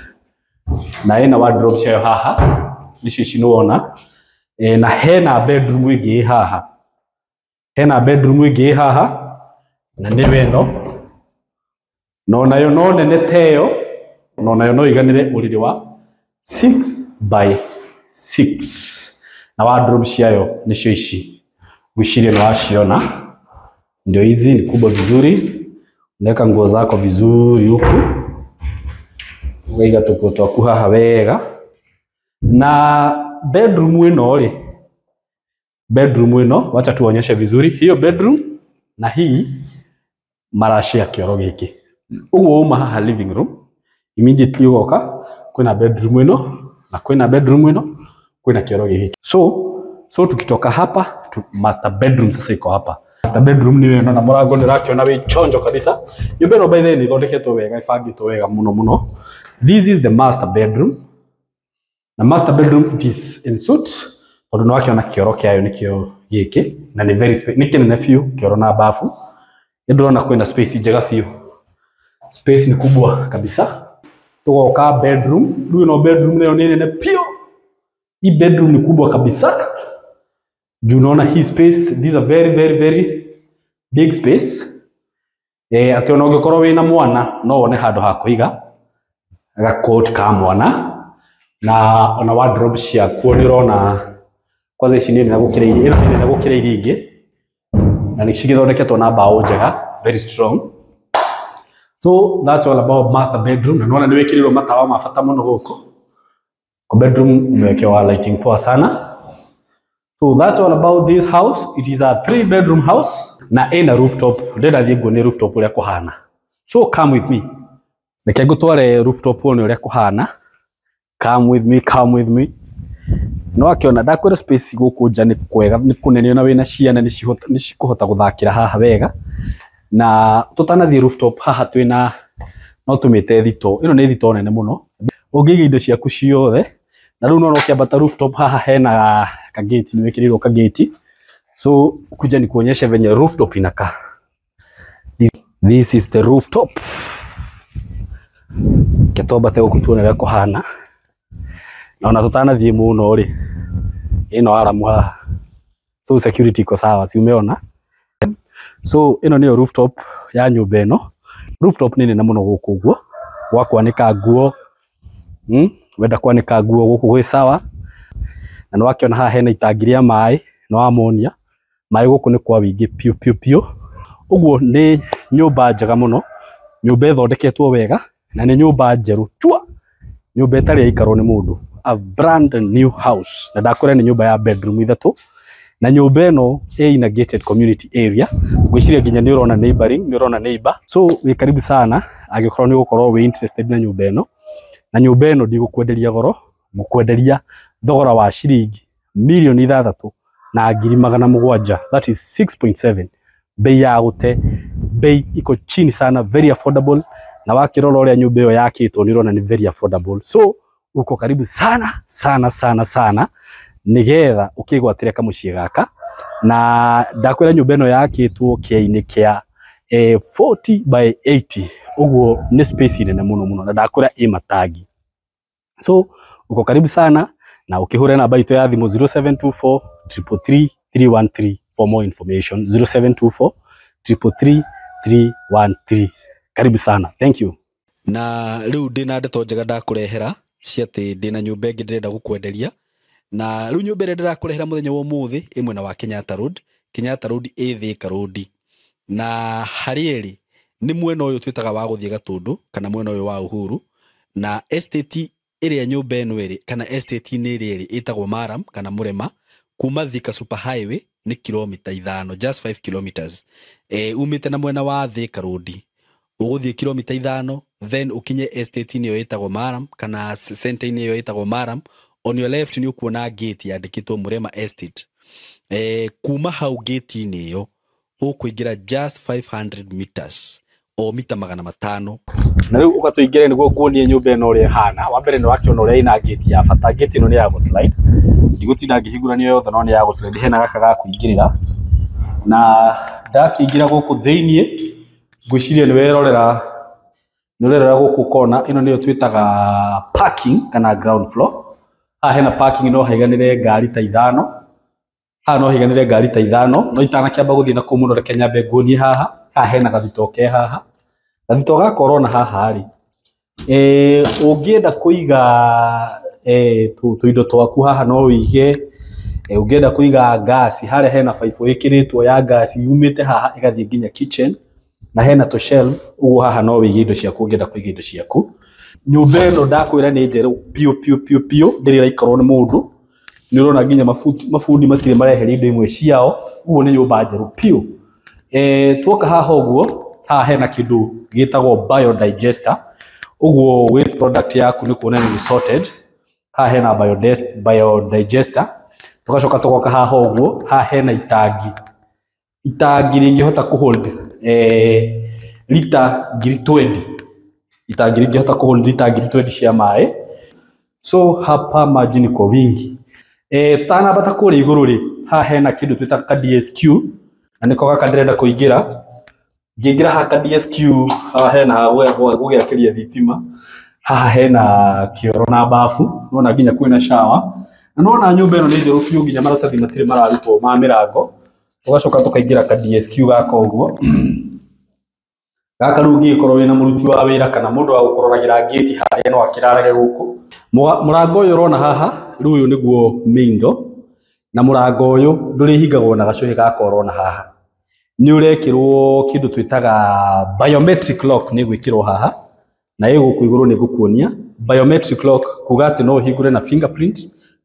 na ina wardrobe cia haha nicio cinuona. Na hena bedroom ingi haha, na ni weno no nayo no nene teo, no nayo no iganire urire wa 6x6, na wardrobe ciayo nicio ici gwiciria no waciona. Ndio hizi ni kubwa vizuri, unaweka nguo zako vizuri huku, ukaiga tuko twaku haha wega. Na bedroom ino wacha tuonyeshe vizuri hiyo bedroom, na hii marashia kioro giki. Uguo uma haha living room, immediately ugoka kwina bedroom ino, na kwina bedroom ino kwina kioro giki. So tukitoka hapa master bedroom sasa iko hapa. Master bedroom ni weno, na murango ndirakiona wi chonjo kabisa. Nyumba ino by the way ni thondeketwo wega, ibangitwo wega muno. This is the master bedroom, na master bedroom it is in suit. Tondu no wakiona kioro kiayo nikio giki, na ni very space, ni kinene few kioro na bafu. Ndona kwina space njega few, space ni kubwa kabisa. Tugoka bedroom, riu no bedroom nayo ni nene pio. Hii bedroom ni kubwa kabisa. Juu unaona hii space, this is a very very very big space. Ati ona ungikorwo wina mwana no wone handu ha kuiga ga coat ka mwana, na ona wardrobe ciaku ni urona kwanza ici ni nene gukira iria, ino ni nene gukira iria ingi, na ni cigithondeketwo na mbao njega, very strong. So that's all about master bedroom, na nona ni wikirirwo matawa mabata muno guku. Kwa bedroom umewekewa lighting poa sana. So that's all about this house. It is a 3-bedroom house, na ina rooftop. Ndenda thiĩ ni rooftop uria kuhana. So come with me. Reke ngutware rooftop one uria kuhana. Come with me. No akiona ndakwira space guku nja ni kwega, ni kunene, na wina ciana ni cikuhota guthakira haha wega. Na tutanathie rooftop haha twina no tumite thito. Ino ni thito nene muno. Ungiiga indo ciaku ciothe. Na riu no ukiambata rooftop haha hena ka gate, ni wikirirwo ka gate. So kuja ni kuonyesha venye rooftop inaka. This is the rooftop. Ketobate gukutuona ria kuhana. Na ona tutanathie muno ri. Ino aramu haha. So security iko sawa, si umeona? So ino ni rooftop ya nyumba ĩno. Rooftop nĩ nene mũno gũkũ ũguo. Gwa kwanĩka nguo. Wenda kwanĩka nguo gũkũ gwĩ sawa. Na nĩ wakĩona haha hena itangi rĩa maĩ no amonia. Maĩ gũkũ nĩ kwa wĩingĩ piũ. Ũguo nĩ nyũmba njega mũno. Nyũmba ĩthondeketwo wega na nĩ nyũmba njerũ chua. Nyũmba ĩtarĩ yaikarwo nĩ mũndũ. A brand new house. Na ndakwĩra nĩ nyũmba ya bedroom ithatũ. Na nyũmba ĩno in a gated community area. Gwĩciria nginya nĩ ũrona neighboring, nĩ ũrona neighbor. So wĩ karibu sana angĩkorwo nĩ gũkorwo wĩ interested na nyũmba ĩno. Na nyũmba ĩno ndigũkwenderia goro, ngũkwenderia thogora wa ciringi mirioni 3,700,000. That is 6.7. Bei ya gũte, bei iko chini sana, very affordable. Na wakĩrora ũrĩa nyũmba ĩyo yakĩtwo nĩ ũrona nĩ very affordable. So uko karibu sana nigetha ukigwatire kamuciĩ gaka. Na ndakwĩra nyũmba ĩno yakĩtwo kĩainĩ kĩa 40 by 80. Uguo nĩ space nene mũno na ndakwĩra ĩ matangi. So uko karibu sana na ukihũra namba itũ ya thimũ 0724 333 313 for more information. 0724 333 313. Karibu sana. Thank you. Na rĩu ndĩna ndeto njega ndakũrehera cia atĩ ndĩna nyũmba ĩngĩ ndĩrenda gũkwenderia. Na rĩu nyũmba ĩrĩa ndĩrakũrehera mũthenya wa ũmũthĩ ĩ mwena wa Kenyatta Road. Kenyatta Road ĩ Thika Road. Na harĩ ĩrĩ nĩ mwena ũyũ twĩtaga wa gũthiĩ Gatũndũ kana mwena ũyũ wa Uhuru. Na estate ĩrĩa nyũmba ĩno ĩrĩ kana estate nĩ ĩrĩ ĩtagwo Maram kana Mũrema. Kuma Thika Super Highway ni kilomita 5, just 5 kilometers. Umite na mwena wa Thika Road. Uguthie kilomita 5, then ukinye estate ni yo ĩtagwo Maram kana center ni yo ĩtagwo Maram. On your left ni ukuona gate yandĩkĩtwo Mũrema Estate. Kuma hau gate ni yo ũkũingĩra just 500 meters o mita 500. Na rĩu ũgatũingĩre nĩguo kuonie nyũmba ĩno ũrĩa hana. Wa mbere nĩ wakĩona ũrĩa ina gate ya bata. Gate ĩno nĩ ya slide. Ndigũtinda ngĩhingũrania yothe no nĩ ya slide. Hena gaka ga kũingĩrĩra. Na ndakĩingĩra gũkũ thĩinĩ ngwĩciria nĩ werorera gũkũ kona. Ĩno nĩyo twĩtaga parking kana ground floor. Haha hena parking no haiganĩre ngari ta 5. Haha no haiganĩre ngari ta 5. No itanakĩamba gũthiĩ na kũu mũno reke nyambe nguonie haha. Haha hena gathito ke haha. Gathito ga korona haha rĩ. Ũngĩenda kũiga tũindo twaku haha no wĩige. Ũngĩenda kũiga gas harĩa hena pipe ĩkĩrĩtwo ya gas yumĩte haha ĩgathiĩ nginya kitchen. Na hena to shelf. Ũguo haha no wĩige indo ciaku ũngĩenda kũiga indo ciaku. Nyũmba ĩno ndakwĩra nĩ njerũ piũ ndĩrĩ raikarwo nĩ mũndũ. Nĩ ũrona nginya mabundi matirĩ mareheria indo imwe ciao. Ũguo nĩ nyũmba njerũ piũ. Tuoka haha ũguo haha hena kĩndũ gĩtagwo biodigester. Ũguo waste product yaku nĩ kuona nĩ sorted. Haha hena biodigester. Tugacoka tugoka haha ũguo haha hena itangi rĩngĩhota kũhold lita 20. Itangi rĩngĩhota kũhold lita 20 cia maĩ. So hapa maji ni kwa wingi. Tutanambata kũrĩa igũrũ rĩ haha hena kĩndũ twĩtaga DSQ. Na nĩko gaka ndĩrenda kũingĩra. Ngĩingĩra haha DSQ haha hena gũgĩakĩria thitima. Haha hena kĩoro na bafu. Nona nginya kwĩna shower. Na nona nyũmba ĩno nĩ njerũ biũ nginya maratathi matirĩ mararutwo ma mĩrango. Tugacoka tũkaingĩra DSQ gaka ũguo. Gaka rĩu ũngĩkorwo wĩna mũruti wa wĩra kana mũndũ wa gũkororagĩra gate harĩa no akĩrarage gũkũ. Mũrango ũyũ ũrona haha rĩu ũyũ nĩguo main door. Na mũrango ũyũ ndũrĩhingagwo na gacũhĩ gaka ũrona haha. Nĩ ũrekĩrwo kĩndũ twĩtaga biometric lock nĩ gwĩkĩrwo haha. Na gũkũ igũrũ nĩ gũkuonia biometric lock kuga atĩ no ũhingũre na fingerprint,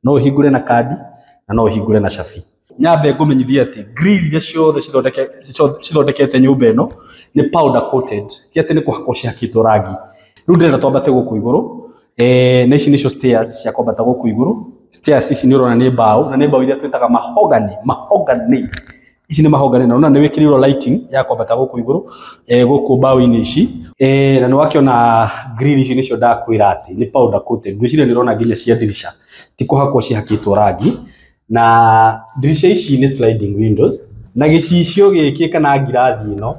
no ũhingũre na kadi na no ũhingũre na cabi. Nyambe ngũmenyithia atĩ grill iria ciothe cithondekete nyũmba ĩno nĩ powder coated. Ti atĩ nĩ kũhakwo cihakĩtwo rangi. Rĩu ndĩrenda twambate gũkũ igũrũ. Na ici nĩcio stairs cia kwambata gũkũ igũrũ. Stairs ici nĩ ũrona nĩ mbaũ na nĩ mbaũ iria twĩtaga mahogany. Ici nĩ mahogany na nĩ wĩkĩrĩirwo lighting ya kwambata gũkũ igũrũ gũkũ mbaũ-inĩ ici. Na nĩ wakĩona grill ici nĩcio ndakwĩra atĩ nĩ powder coated. Ngwĩciria nĩ ũrona nginya cia dirisha ti kũhakwo cihakĩtwo rangi. Na dirisha ici nĩ sliding windows. Na gĩcicio gĩkĩ kana ngirathi ĩno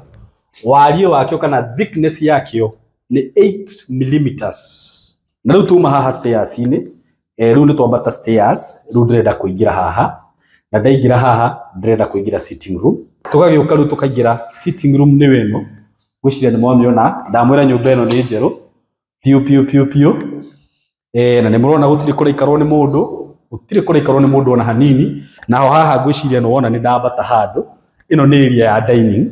warie wakĩo kana thickness yakĩo nĩ 8 millimeters. Na rĩu tuma haha stairs-inĩ. Rĩu nĩ twambata stairs. Rĩu ndĩrenda kũingĩra haha. Na ndaingĩra haha ndĩrenda kũingĩra sitting room. Tũgagĩũka rĩu tũkaingĩra sitting room nĩ weno. gwiciria ni mwamiona ndamwira nyumba ino ni njeru piu na ni murona gutiri kuraikarwo ni mundu ona hanini naho haha gwiciria no wona ni ndambata handu ino ni area ya dining.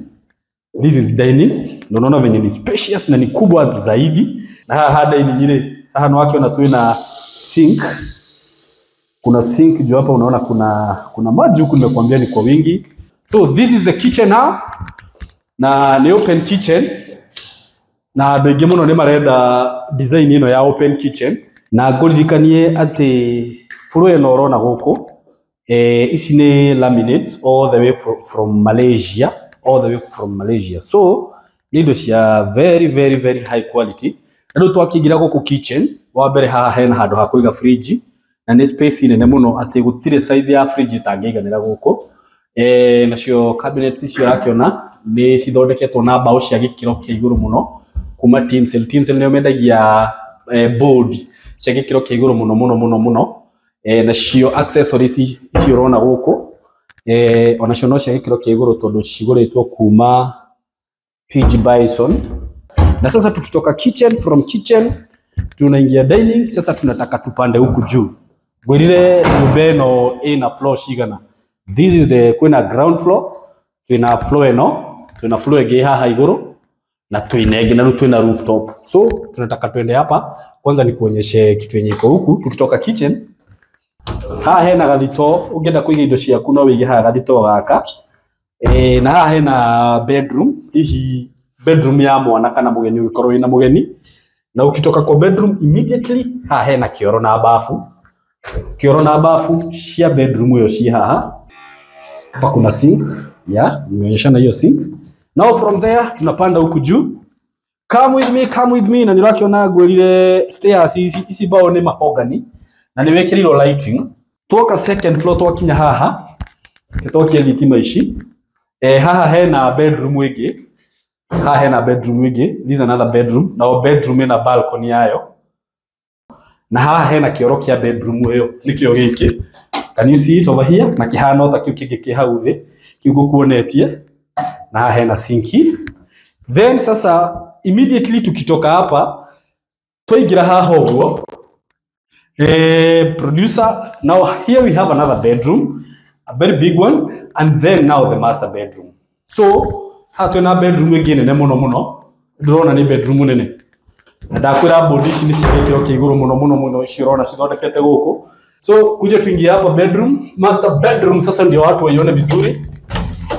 This is dining. Unaona venye ni spacious na ni kubwa zaidi. Na haha dining ile haha no wakiona tu ina sink. Kuna sink juu hapa unaona kuna maji huku nimekuambia ni kwa wingi. So this is the kitchen now. Na ni open kitchen. Na ndoige muno ni marenda design ino ya open kitchen. Na ngũririkanie ati floor ino urona guku ici ni laminates all the way from Malaysia. So ni indo cia very high quality. Na ndu twakingira guku kitchen wa mbere haha hena handu ha kuiga fridge na ni space nene muno ati gutire size ya fridge itangĩiganĩra guku. Nacio cabinets icio rakiona ni cithondeketwo na mbao cia gikiro kia iguru muno kuma Tinsel nio mendagia board cia gikiro kia iguru muno. Nacio accessories icio urona guku onacio no cia gikiro kia iguru tondu ciguritwo kuma Pidge Bison. Na sasa tukitoka from kitchen tunaingia dining. Sasa tunataka tupande huku juu. Gwirire nyumba ino ina floor cigana. This is the kwina ground floor, twina floor ino, twina floor ĩngĩ haha iguru na twina ĩngĩ na twina rooftop. So tunataka twende hapa kwanza nikuonyeshe kitu yenye iko huku. Tukitoka kitchen haha hena gathito, ungienda kuiga indo ciaku no wige haha gathito gaka. Na haha hena bedroom, hihi bedroom ya mwana kana mugeni ugikorwo ina mugeni. Na ukitoka kwa bedroom immediately haha hena kioro na bafu. Kioro na bafu cia bedroom yo ci haha. Hapa kuna sink, nimeonyeshana hiyo sink. Now from there tunapanda huku juu. Come with me na nirakiona gwirire stairs ici bao ni mahogany na niwekirirwo lighting. Tuoka second floor twakinya haha. Gitokia thitima ici. Haha hena bedroom ĩngĩ. This is another bedroom. Now bedroom ina balcony yayo. Na haha hena kioro kia bedroom ĩyo nikio giki. Can you see it over here? Na kihana ota kiu kingi ki hau thi kiugo kuonetie. Na haha hena sinki. Then sasa immediately tukitoka hapa twaingira haha ũguo. Producer, now here we have another bedroom, a very big one, and then now the master bedroom. So haha twina bedroom ĩngĩ nene muno. Ndĩrona ni bedroom nene. Ndakwira board ici ni cirekiro kia iguru muno cirona cithondekete guku. So kuja tuingie hapa bedroom, master bedroom. Sasa ndio watu waione vizuri.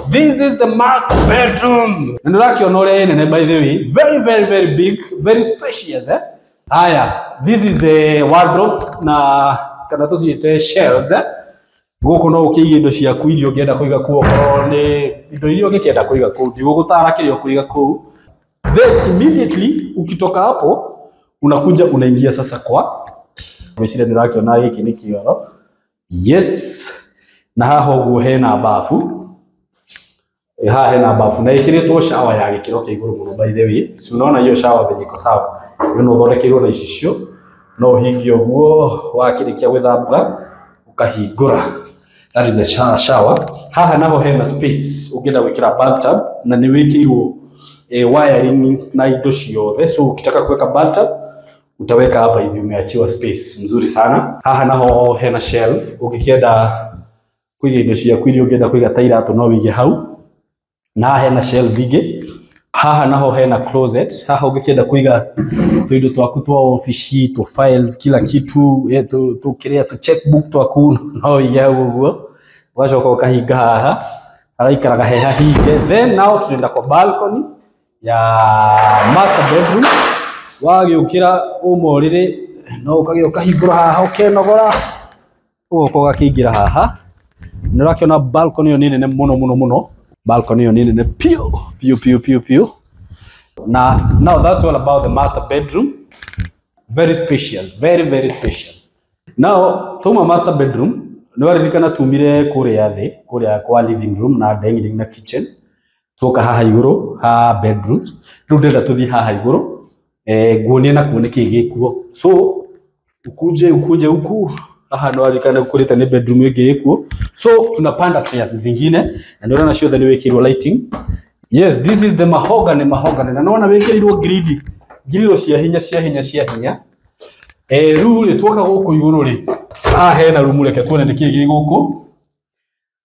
This is the master bedroom. Na nirakiona ule nene by the way, very big, very spacious Haya, this is the wardrobe na kana tuciite shelves guku no ukiiga indo ciaku irio ungienda kuiga kuo korwo ni indo irio ungienda kuiga kuu ndigugutara kirio kuiga kuu. Then immediately ukitoka hapo unakuja unaingia sasa kwa meshire nirakiona hiki ni kioro. Yes, na haha uguo hena bafu. Haha hena bafu na ikiritwo shower ya gikiro kia iguru muno by the way. So unaona hiyo shower venye iko sawa. Yo no thondekirwo na icio no hingi uguo wakirikia gwithamba ukahingura. That is the shower. Haha naho hena space ungienda gwikira bathtub na ni wikirwo wiring na indo ciothe. So ukitaka kuweka bathtub utaweka hapa hivi, umeachiwa space mzuri sana. Haha naho hena shelf ukikienda kuiga indo ciaku iria ungienda kuiga ta iratu no wige hau. Na hena shelf ige. Haha naho hena closet. Haha ukikienda kuiga indo twaku twa office, to files, kila kitu to kirea to checkbook twaku no wige hau uguo. Wacoka ukahinga haha agaikaraga heha hinge. Then now tunaenda kwa balcony ya master bedroom. Wagiukira umorire no ukagio ukahingura haha ukenogora uko gakingira haha. Nirakiona balcony yo nene muno. Balcony yo nene pio. Now that's all about the master bedroom. Very spacious, very spacious. Now tuma master bedroom niwaririkana tumire kuria thi kuria kwa living room na dining na kitchen. Tuka haha iguru ha bedrooms. Riu ndenda tuthi haha iguru guonie na kuone kigikuo. So ukuje huku haha no alikana kurita ni bedroom ĩngĩ ĩkuo. So tunapanda stairs zingine na ndio na show the way kiro lighting. Yes, this is the mahogany. Na naona wekirwo grilo cia hinya. Riu ri twoka guku iguru ri. Hena rumu reke tuone niki gi guku.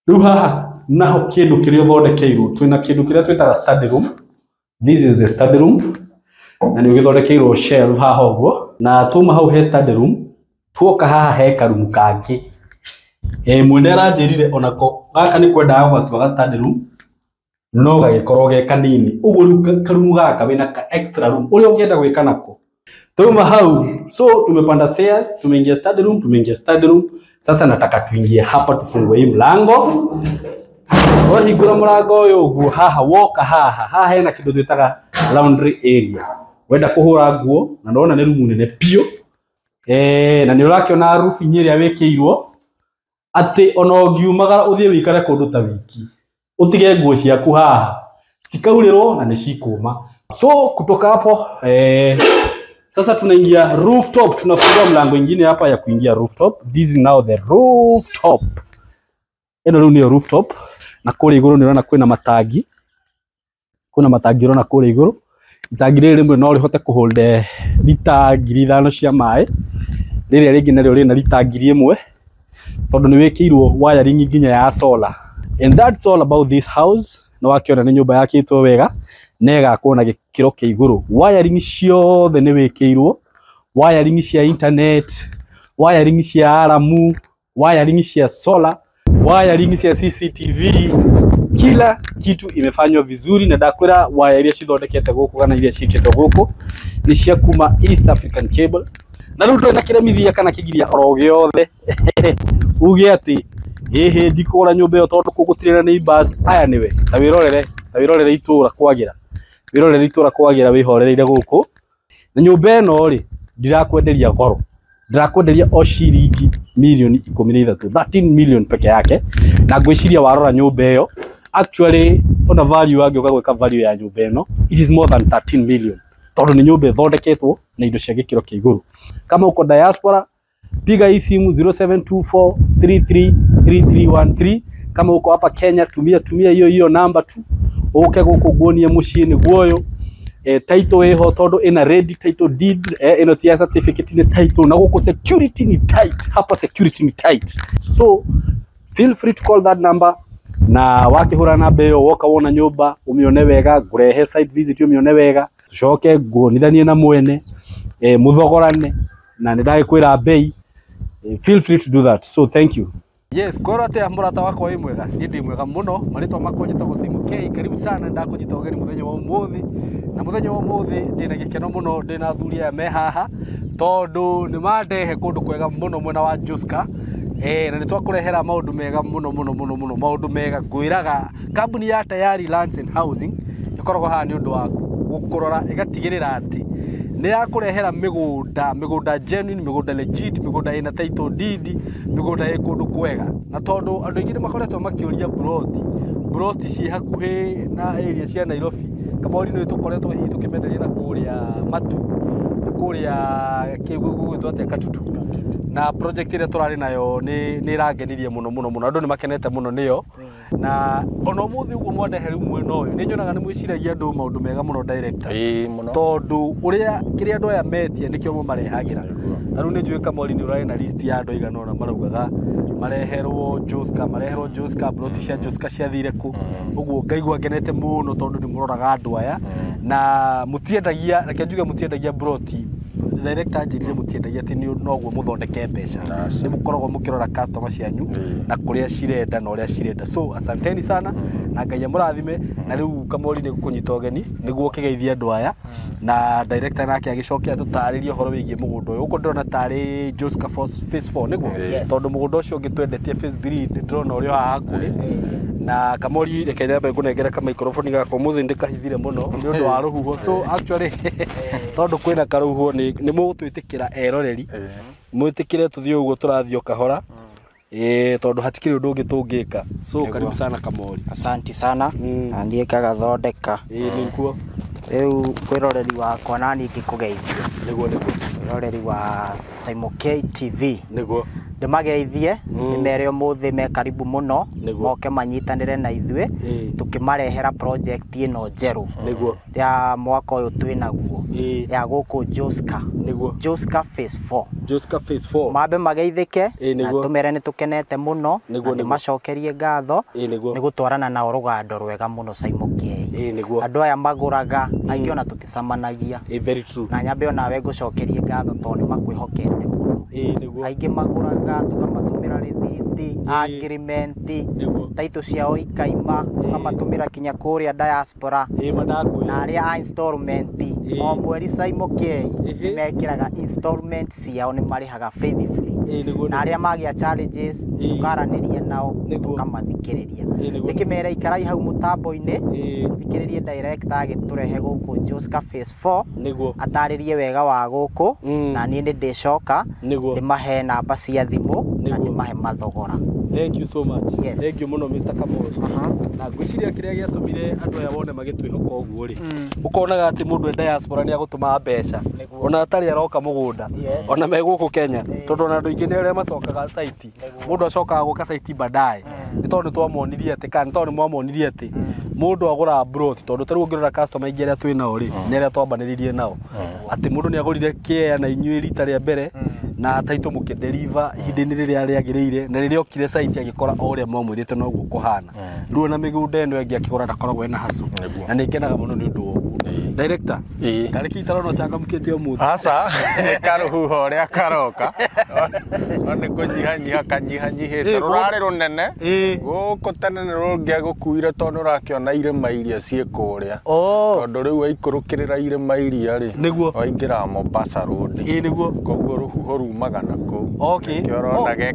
Riu haha naho kindu kiria thondekeirwo. Twina kindu kiria twitaga study room. This is the study room. Na ni githondekeirwo shelf haha uguo. Na tuma hau he study room. Twoka haha he karumu kangi. Mwene aranjirire onako gaka ni kwenda gwatua study room. No gagikorwo ge kanini. Uguo riu karumu gaka wina ka extra room. Uria ungienda gwika nako. Tuma hau. So tumepanda stairs, tumeingia study room. Sasa nataka tuingie hapa tufungue hii mlango. Wahingura mlango uyu uguo haha woka haha hena kindu twitaga laundry area. Wenda kuhura nguo na ndona ni room nene pio. Na ni urakiona roof nyiria wekirwo ati ona ungiumagara uthie wikare kundu ta wiki. Utige nguo ciaku haha. Citikaurĩrwo na ni cikuma. So kutoka hapo sasa tunaingia rooftop, tunafungua mlango ingine hapa ya kuingia rooftop. This is now the rooftop. Eno riu ni rooftop. Na kule iguru nirona kwina matangi. Kuna matangi rona kule iguru. Itangi riri rimwe no rihote kuhold lita 5,000 cia mai. Riri ringi naryo rina lita 1,000 tondu ni wekirwo wiring nginya ya solar. And that's all about this house. No wakiona ni nyumba yakitwo wega. Nega kuona gikiro kia iguru. Wiring ciothe ni wekirwo. Wiring cia internet, wiring cia alamu, wiring cia solar, wiring cia CCTV. Kila kitu imefanywa vizuri na ndakwira wire iria cithondekete guku kana iria ciikitwo guku ni cia kuma East African Cable. Na riu twina kiremithia kana kigiria oro giothe. Uge ati ndikora nyumba yo tondu kugutirira ni bus aya niwe. Ta wirorere itura kwagira. Wirorere itura kwagira wihorereire guku. Na nyumba eno ri ndirakwenderia goro. Ndirakwenderia o ciringi milioni 13, 13 million peke yake. Na ngwiciria warora nyumba iyo actually on a value yake ukagweka value ya nyumba eno it is more than 13 million. Tondu ni nyumba thondeketwo na indo cia gikiro kia iguru. Kama uko diaspora piga hii simu 0724333313. Kama uko hapa Kenya tumia hiyo namba tu. Uke guku guonie muciini guoyo. Title eho tondu ina ready title deed ino tia certificate ni title na guku security ni tight. Hapa security ni tight. So feel free to call that number. Na wakihura namba iyo woka wona nyumba umione wega ngurehe site visit umione wega tucoke nguonithanie na mwene muthogorane na nindagikwira bei. Feel free to do that. So thank you. Yes, kwero ate murata wako wi mwega ndi mwega muno maritwa makwa njitagwo SYMO. Karibu sana ndakujita ugeni muthenya wa umuthi na muthenya wa umuthi ndina gikeno muno ndina athuri aya me haha tondu ni mandehe kundu kwega muno mwena wa Joska. Na nitwakurehera maundu mega muno maundu mega ngwiraga kambuni ya Tayari Lands and Housing ikoragwo haha ni undu waku gukurora igatigirira ati ni yakurehera migunda genuine, migunda legit, migunda ina title deed, migunda ikundu kwega. Na tondu andu aingi makoretwo makiuria broti ci hakuhi na area cia Nairobi kama uri no tukoretwo hihi tukimenderia na kuria matu kuria Kikuyu twate katutu na project ile turari nayo ni irangenirie muno andu ni makenete muno niyo. Na ono muthi uguo mwandehe riu mwena uyu ni nyonaga ni mwiciragia andu maundu mega muno director tondu uria kiri andu aya metie nikio mo marehagira. Na riu ni njui kama ni urari na list ya andu igana ona maraugaga mareherwo Joska broti cia Joska ciathire ku uguo ngaigua ngenete muno tondu ni muroraga andu aya na mutiendagia reke njuge mutiendagia broti. Director njirire mutiendagia ati noguo muthondeke mbeca ni mukoragwo mukirora customer cianyu na kuria cirenda na uria cirenda. So asanteni sana na Ngai amurathime. Na riu Kamori ni gukunyita ugeni niguo kigeithia andu aya na director nake agicokia tutaririe horo wigie mugunda uyu uko ndona tari Joska phase 4 niguo tondu mugunda ucio ngitwendetie phase 3 ndrona urio hakuri. Na Kamori reke nyambe ngunengera ka microphone gako muthi ndikahithire muno ni undu wa ruhuho. So actually tondu kwina karuhuho ni mugutwitikira eroreri mwitikire tuthie uguo turathio kahora tondu hatikiri undu ungi tungika. So karibu sana Kamori. Asante sana na ndiye kaga thondeka nikuo Rĩu kwĩroreri wakwa nani ngĩkũgeithia. Nĩguo Kwĩroreri wa SYMO TV. Nĩguo. Ndĩmageithie, ndĩmere ũmũthĩ me karibu mũno, moke manyitanĩre na ithuĩ, tũkĩmarehera project ĩno njerũ. Nĩguo. Ya mwaka ũyũ twĩnaguo. Ya gũkũ Joska. Nĩguo. Joska phase 4. Joska phase 4. Mambe mageithĩke, na tũmere nĩ tũkenete mũno, na ndĩmacokerie ngatho, nĩ gũtwarana nao rũgando rwega mũno SYMO. Andũ aya magũraga, aingĩ ona tũticamanagia. Very true. Na nyambe ona we ngũcokerie ngatho tondũ nĩ makwĩhokete mũno. Aingĩ magũraga, tũkamatũmĩra rĩthiti, agreement, taitũ ciao ikaima, tũkamatũmĩra kinya kũrĩa diaspora, na arĩa a installment, o mweri SYMO mekĩraga installment ciao nĩ marĩhaga faithfully. Na arĩa magĩa challenges, tũkaranĩria nao, tũkamathikĩrĩria. Ndĩkĩmere ikarai hau mũtambo-inĩ, thikĩrĩrie director agĩtũrehe gũkũ Joska phase 4, atarĩrie wega wa gũkũ, na niĩ nĩ ndĩcoka, ndĩmahe namba cia thimũ, na ndĩmahe mathogora. Thank you so much. Yes. Thank you mũno Mr. Kamoros. Na ngwĩciria kĩrĩa gĩatũmire andũ aya wone magĩtwĩhoka ũguo rĩ, ũkonaga atĩ mũndũ diaspora nĩ agũtũma mbeca, ona atarĩ aroka mũgũnda, ona me gũkũ Kenya, tondũ ona andũ aingĩ nĩ arĩa macokaga site, mũndũ acokaga gũka site baadaye, nĩ tondũ twamonirie atĩ kana tondũ mwamonirie atĩ mũndũ agũra brot, tondũ tarĩ ũngĩrora customer aingĩ arĩa twĩnao rĩ, nĩ arĩa twambanĩrĩirie nao, atĩ mũndũ nĩ agũrire kĩea na inyuĩ rita rĩa mbere, na taitũ mũkĩdeliver ihinda-inĩ rĩrĩa rĩagĩrĩire, na rĩrĩa okire site agĩkora o ũrĩa mwamwĩrĩte noguo kũhana. Rĩu ona mĩgũnda ĩno ĩngĩ akĩgũra ndakoragwo ena hassle, na nĩ ngenaga mũno nĩ ũndũ ũguo. Director, karĩki itarona changamkĩte ũmũthĩ. Aca, nĩ karũhuho ũrĩa karoka, nĩ kũnyihanyiha kanyihanyihĩte, rũrarĩ rũnene, gũkũ tene nĩ rũngĩagũkuire tondũ ũrakĩona irĩma iria ciĩ kũrĩa, tondũ rĩu waikũrũkĩrĩra irĩma iria rĩ, waingĩra Mombasa Road, koguo rũhuho rumaga na kũu.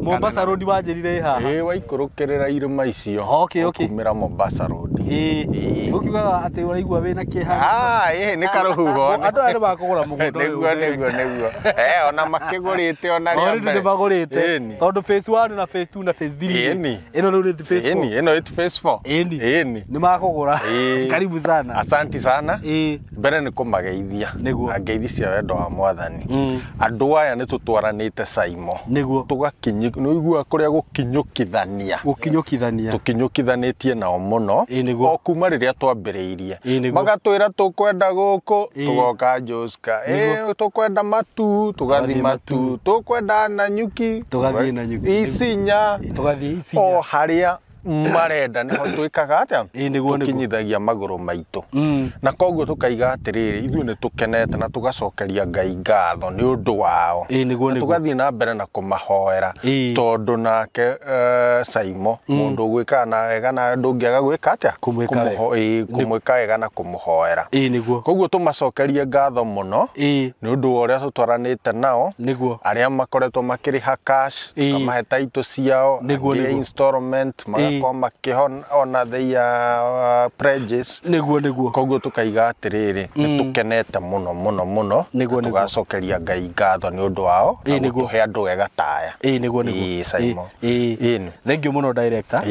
Mombasa Road wanjĩrire haha? Waikũrũkĩrĩra irĩma icio, ũkumĩra Mombasa Road. Ũkiugaga atĩ ũraigua wĩna kĩeha? Nĩ karũhuho. Andũ aya nĩ makũgũra mũgũnda ũyũ. Nĩguo. Ona makĩgũrĩte ona rĩa mbere. Nĩ magũrĩte. Tondũ phase 1 na phase 2 na phase 3. Ĩno rĩu nĩ phase 4. Ĩno nĩ phase 4. Nĩ makũgũra. Karibu sana. Asanti sana. Mbere nĩ kũmageithia. Na ngeithi cia wendo wa Mwathani. Andũ aya nĩ tũtwaranĩte SYMO. Tũgakinyũkia kũrĩa gũkinyũkithania. Tũkinyũkithanĩtie nao mũno. O kuma rĩrĩa twambĩrĩirie. Magatwĩra tũkwenda gũkũ, tũgoka Joska. Tũkwenda Matu, tũgathiĩ Matu. Tũkwenda Nanyuki, tũgathiĩ Nanyuki. Isinya, tũgathiĩ Isinya. O harĩa marenda nĩho twĩkaga atĩa, tũkinyithagia magũrũ maitũ. Na koguo tũkaiga atĩrĩrĩ, ithuĩ nĩ tũkenete na tũgacokeria Ngai ngatho nĩ ũndũ wao. Tũgathiĩ na mbere na kũmahoera, tondũ nake SYMO mũndũ ũgwĩkaga na wega na ndũngĩaga gwĩka atĩa, kũmwĩka wega na kũmũhoera. Koguo tũmacokerie ngatho mũno nĩ ũndũ wa ũrĩa tũtwaranĩte nao, arĩa makoretwo makĩrĩha cash, kamahe taitũ ciao, angĩ installment, makĩhona their pledges. Koguo tũkaiga atĩrĩrĩ, nĩ tũkenete mũno, tũgacokeria Ngai ngatho nĩ ũndũ wao, na gũtũhe andũ ega taya. SYMO. Thank you mũno director.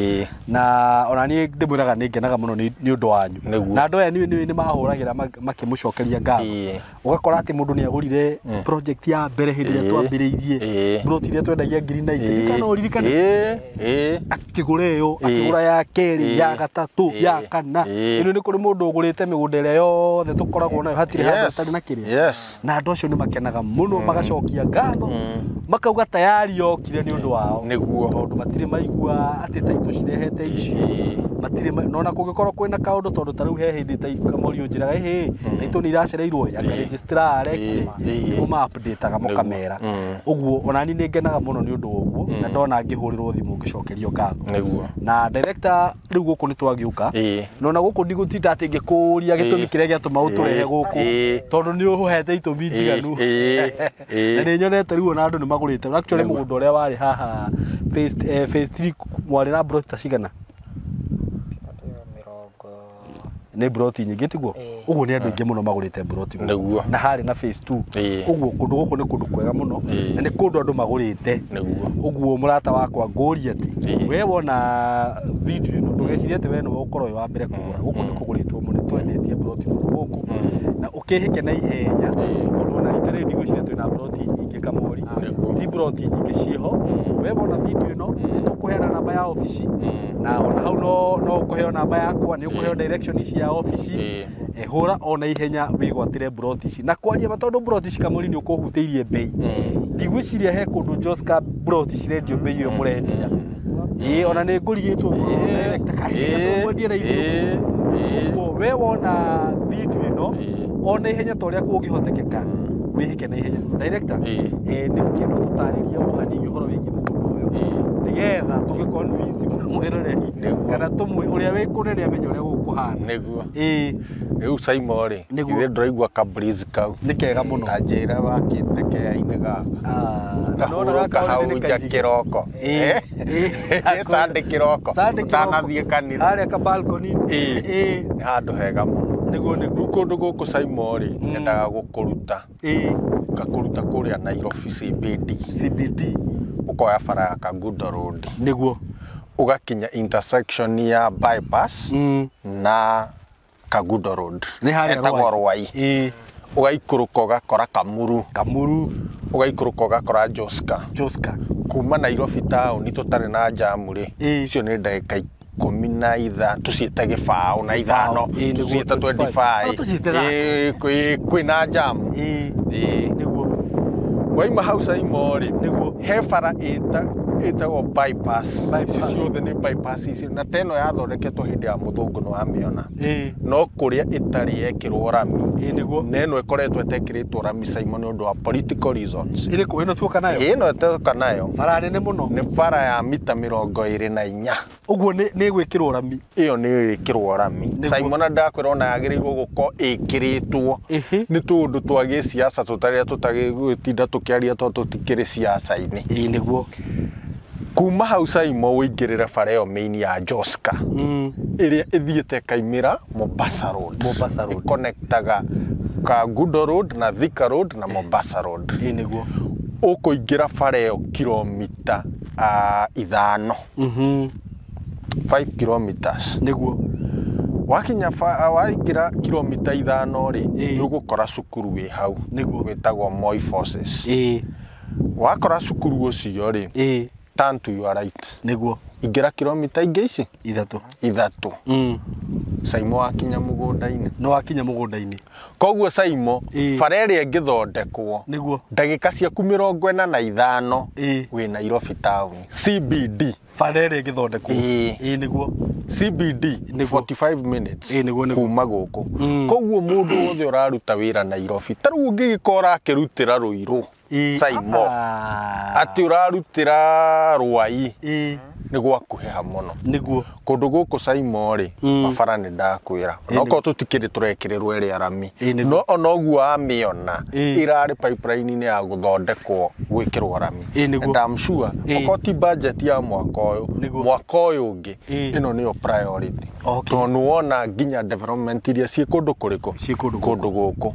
Na ona niĩ ndĩmwĩraga nĩ ngenaga mũno nĩ ũndũ wanyu. Na andũ aya nĩ mahũragĩra makĩmũcokeria ngatho. Ũgakora atĩ mũndũ nĩ agũrire project ya mbere hĩndĩ ĩrĩa twambĩrĩirie, broti iria twendagia ngiri na ingĩ, kana ũririkane akĩgũra ĩyo, akĩgũra ya kerĩ, ya gatatũ, ya kana. Ĩno nĩ kũrĩ mũndũ ũgũrĩte mĩgũnda ĩrĩa yothe tũkoragwo nayo, hatirĩ handũ hatarĩ na kĩrĩa. Na andũ acio nĩ makenaga mũno, magacokia ngatho, makauga tayari yokire nĩ ũndũ wao, tondũ matirĩ maigua atĩ taitũ cirehete ici, matirĩ nona kũngĩkorwo kwĩna kaũndũ, tondũ tarĩu he hĩndĩ Kamorio njĩraga taitũ nĩ iracereirwo, anga registrar arekima, nĩguo ma-update-aga mũkamera. Ũguo ona niĩ nĩ ngenaga mũno nĩ ũndũ ũguo, na ndona ngĩhũrĩrwo thimũ ngĩcokerio ngatho. Na director rĩu gũkũ nĩ twagĩũka, nona gũkũ ndigũtinda atĩ ngĩkũria gĩtũmi kĩrĩa gĩatũma ũtũrehe gũkũ, tondũ nĩ ũhete itũmi njiganu. Na nĩ nyonete rĩu ona andũ nĩ magũrĩte. Actually mũgũnda ũrĩa warĩ haha phase 3 mwarĩ na broti ta cigana? nä broti nyingä tiguo å guo nä andå aingä må no magå rä te broti na harä na phase 2 å guo kå ndå gå kå nä kå ndå kwega må no na nä kå ndå andå magå rä te å guo må rata wakwa ngå ria atä we wona video ä no ndå gecirie atä we nä gå korwo wä wa mbere kå gå ra gå kå nä kå gå rä two må nä twendetie broti må gå kå na å kä hä ke na ihenya tondå ona rita rä ndigå cire twä na broti nyingä kamori ti broti nyingä ciäho we wona video ä no nä tå kå heana namba ya ofici na ona hau no å kå heo namba yakwa nä å kå heo direction cia ofici hura ona ihenya wä gwatire broti ici na kwaria matondå broti ici kamori nä å kå hutä irie mbei ndigwiciria he kå ndå Joska broti cirendio mbei ä yo må rendia ona nä ngå rigä two mwendie na ithuĩ we wona video ä no ona ihenya ta å rä a kå ngä hotekeka wä hä ke na ihenya director nä kä ndå tå tarä rie å hanini å horo wä giä må gå ndå å yå nä getha tå gä convince mwäroreri kana tå mwä å rä a wä kå nene amenye å rä a gå kå hana nĩguo rĩu SYMO rĩ ithuĩ ndĩraigua ka breeze kau nĩ kega mũno kanjĩra wakĩte kea-inĩ gaka kahurũka hau nja kĩroko Sunday kĩroko ũtanathiĩ kanitha harĩa ka balcony nĩ handũ hega mũno nĩguo rĩu kũndũ gũkũ SYMO rĩ nyendaga gũkũruta ngakũruta kũrĩa Nairobi CBD ukoya bara ya Kagudo Road nĩguo ugakinya intersection ya bypass na Kagudo Road etagwo Rwai ugaikũrũka ũgakora Kamuru ugaikũrũka ũgakora Joska kuma Nairobi town tũtarĩ na jamu rĩ icio nĩ ndagĩka 15 tuciĩte gĩbaũ na ithano tuciĩte 25 kwĩna jamu nĩguo waima hau SYMO rĩ nĩguo he bara ĩtagwo bypass ciothe nĩ bypass ici na teno yathondeketwo hĩndĩ ya mũthũngũ nĩ wamĩona no kũrĩa ĩtarĩ yekĩrwo rami nĩguo na ĩno ĩkoretwo ĩtekĩrĩtwo rami SYMO nĩ ũndũ wa political reasons ĩrĩkũ ĩno tuoka nayo ĩno ĩtuoka nayo bara nene mũno nĩ bara ya mita 24 ũguo nĩ gwĩkĩrwo rami ĩyo nĩ ĩkĩrwo rami SYMO na ndakwĩra ona yagĩrĩirwo gũkorwo ĩkĩrĩtwo nĩ tũndũ twa gĩciaca tũtarĩa tũtagĩgũtinda tũkĩaria tondũ tũtikĩrĩ ciaca-inĩ nĩguo kuma hau SYMO ũingĩrĩre bara ĩyo main ya Joska ĩrĩa ĩthiĩte kaimĩra Mombasa Road ĩconnectaga Kagudo Road na Thika Road na Mombasa Road nĩguo ũkũingĩra bara ĩyo kilomita 5 5 kilometers nĩguo wakinya waingĩra kilomita 5 rĩ nĩ ũgũkora cukuru wĩ hau wĩtagwo Moi Forces wakora cukuru ũcio rĩ turn to your right nĩguo ingĩra kilomita ingĩ ici ithatũ SYMO wakinya mũgũnda-inĩ no wakinya mũgũnda-inĩ koguo SYMO bara ĩrĩa ĩngĩthondekwo nĩguo ndagĩka ciaku 45 wĩ Nairobi town CBD bara ĩrĩa ĩngĩthondekwo nĩguo CBD 45 minutes kuma gũkũ koguo mũndũ wothe ũraruta wĩra Nairobi ta rĩu ũngĩgĩkorwo akĩrutĩra Ruiru SYMO atĩ ũrarutĩra Rwai nĩ gwakuhĩha mũno nĩguo kũndũ gũkũ SYMO rĩ mabara nĩ ndakwĩra onokorwo tũtikĩrĩ tũrekĩrĩrwo ĩrĩa rami no ona ũguo wamĩona ĩrarĩ pipeline-inĩ ya gũthondekwo gwĩkĩrwo rami and I'm sure okorwo ti budget ya mwaka ũyũ ũngĩ ĩno nĩyo priority tondũ nĩwona nginya development iria ciĩ kũndũ kũrĩkũ kũndũ gũkũ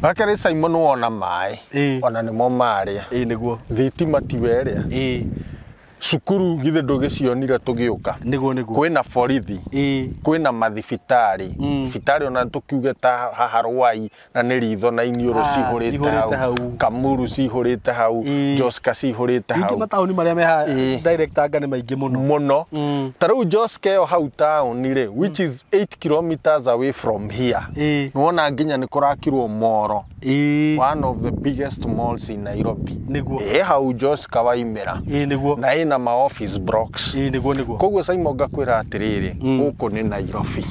Wakere SYMO nĩ wona maĩ ona nĩmo marĩa nĩguo thitima ti werĩa cukuru githĩ ndũgĩcionire tũgĩũka kwĩna borithi kwĩna mathibitarĩ thibitarĩ ona tũkiuge ta haha Rwai na nĩ ritho na iniũrũ cihũrĩte hau Kamuru cihũrĩte hau Joska cihũrĩte hau ingĩ mataũni marĩa me haha direct anga nĩ maingĩ mũno ta rĩu Joska ĩyo hau taũni rĩ which is 8 kilometers away from here nĩwona nginya nĩ kũrakirwo moro one of the biggest malls in Nairobi hau Joska waimĩra na na ma office blocks koguo SYMO ngakwĩra atĩrĩrĩ gũkũ nĩ Nairobi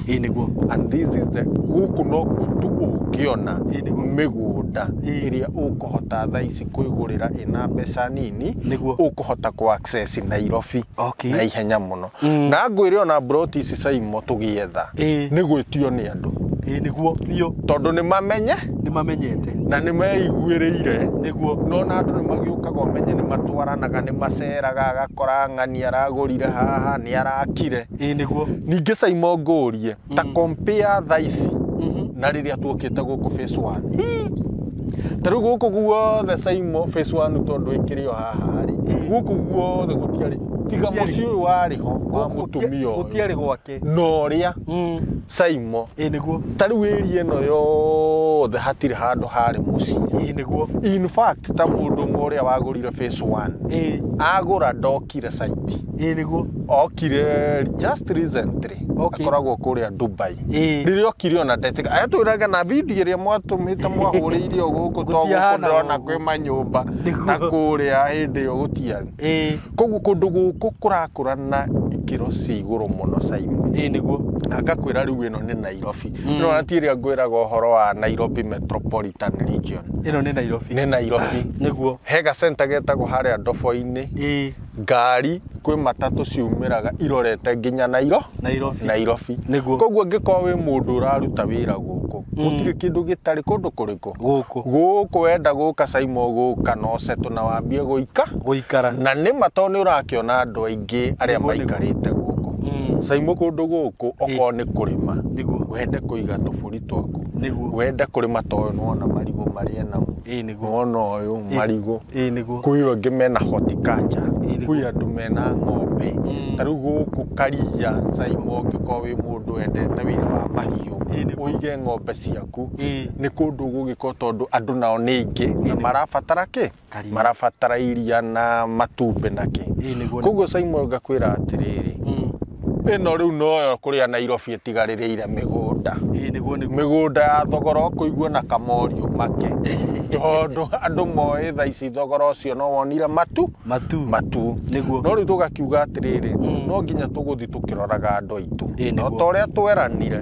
and this is the gũkũ no tu ũngĩona mĩgũnda ĩrĩa ũkũhota thaa ici kwĩgũrĩra ĩna mbeca nini ũkũhota ku access Nairobi na ihenya mũno na ngwĩre ona broti ici SYMO tũgĩetha nĩ gwĩtio nĩ andũ niguo biũ tondu ni mamenyete na ni meiguĩrĩire niguo no na andu ni magiũkaga umenye ni matwaranaga ni maceraga agakora ng'ani aragũrire haha ni arakire niguo ningĩ SYMO ngũrie ta compare thaici na rĩrĩa tuokĩte gũkũ phase 1 tarũ gũkũ guothe SYMO phase 1 tondu ikĩrĩ o haha rĩ gũkũ guothe gũtiarĩ tiga mũciĩ ũyũ warĩho wa mũtumia ũyũ gũtiarĩ gwake no rĩa SYMO niguo tarũ area ĩno yothe hatirĩ handũ harĩ mũciĩ niguo in fact ta mũndũ ũmwe ũrĩa wagũrire phase 1 agũra ndokire site niguo okire just recently akoragwo kũrĩa Dubai rĩrĩa okire ona ndetika ayatwĩraga na video ĩrĩa mwatũmĩte mwahũrĩire gũkũ to ndona kwĩ manyũmba na kũrĩa hĩndĩ ĩyo gũtiarĩ koguo kũndũ gũkũ kũrakũra na ikĩro cia igũrũ mũno SYMO niguo ngakwĩra rĩu ĩno nĩ Nairobi no natĩrĩa ngwĩraga ũhoro wa Nairobi Metropolitan Region ĩno nĩ Nairobi niguo hega center getagwo harĩa Ndobo-inĩ ngari kwĩ matatũ ciumĩraga irorete nginya Nairobi koguo angĩkorwo wĩ mũndũ ũraruta wĩra gũkũ gũtirĩ kĩndũ gĩtarĩ kũndũ kũrĩkũ gũkũ wenda gũka SYMO gũka no setũ na wambie gũikara na nĩ to nĩ ũrakĩona andũ aingĩ arĩa maikarĩte gũkũ SYMO kũndũ gũkũ okorwo nĩ kũrĩma wende kũiga tũbũri twaku wende kũrĩma toyo nona marigũ marĩa namo nona ũyũ marigũ kwĩ angĩ mena horticulture kwĩ andũ mena ng'ombe tarĩu gũkũ Karia SYMO ũngĩkorwo wĩ mũndũ wendete wĩra wa mahiũ ũige ng'ombe ciaku nĩ kũndũ gũgĩkorwo tondũ andũ nao nĩ aingĩ na marabatara kĩ marabatara iria na matumbĩ na kĩ koguo SYMO ngakwĩra atĩrĩrĩ ĩno rĩu noyo kũrĩa Nairobi ĩtigarĩrĩire mĩgũnda ya thogora kũigua na kamorio make tondũ andũ moĩ thaa ici thogora ũcio no wonire matu no rĩu tũgakiuga atĩrĩrĩ no nginya tũgũthiĩ tũkĩroraga andũ aitũ no ta ũrĩa tweranire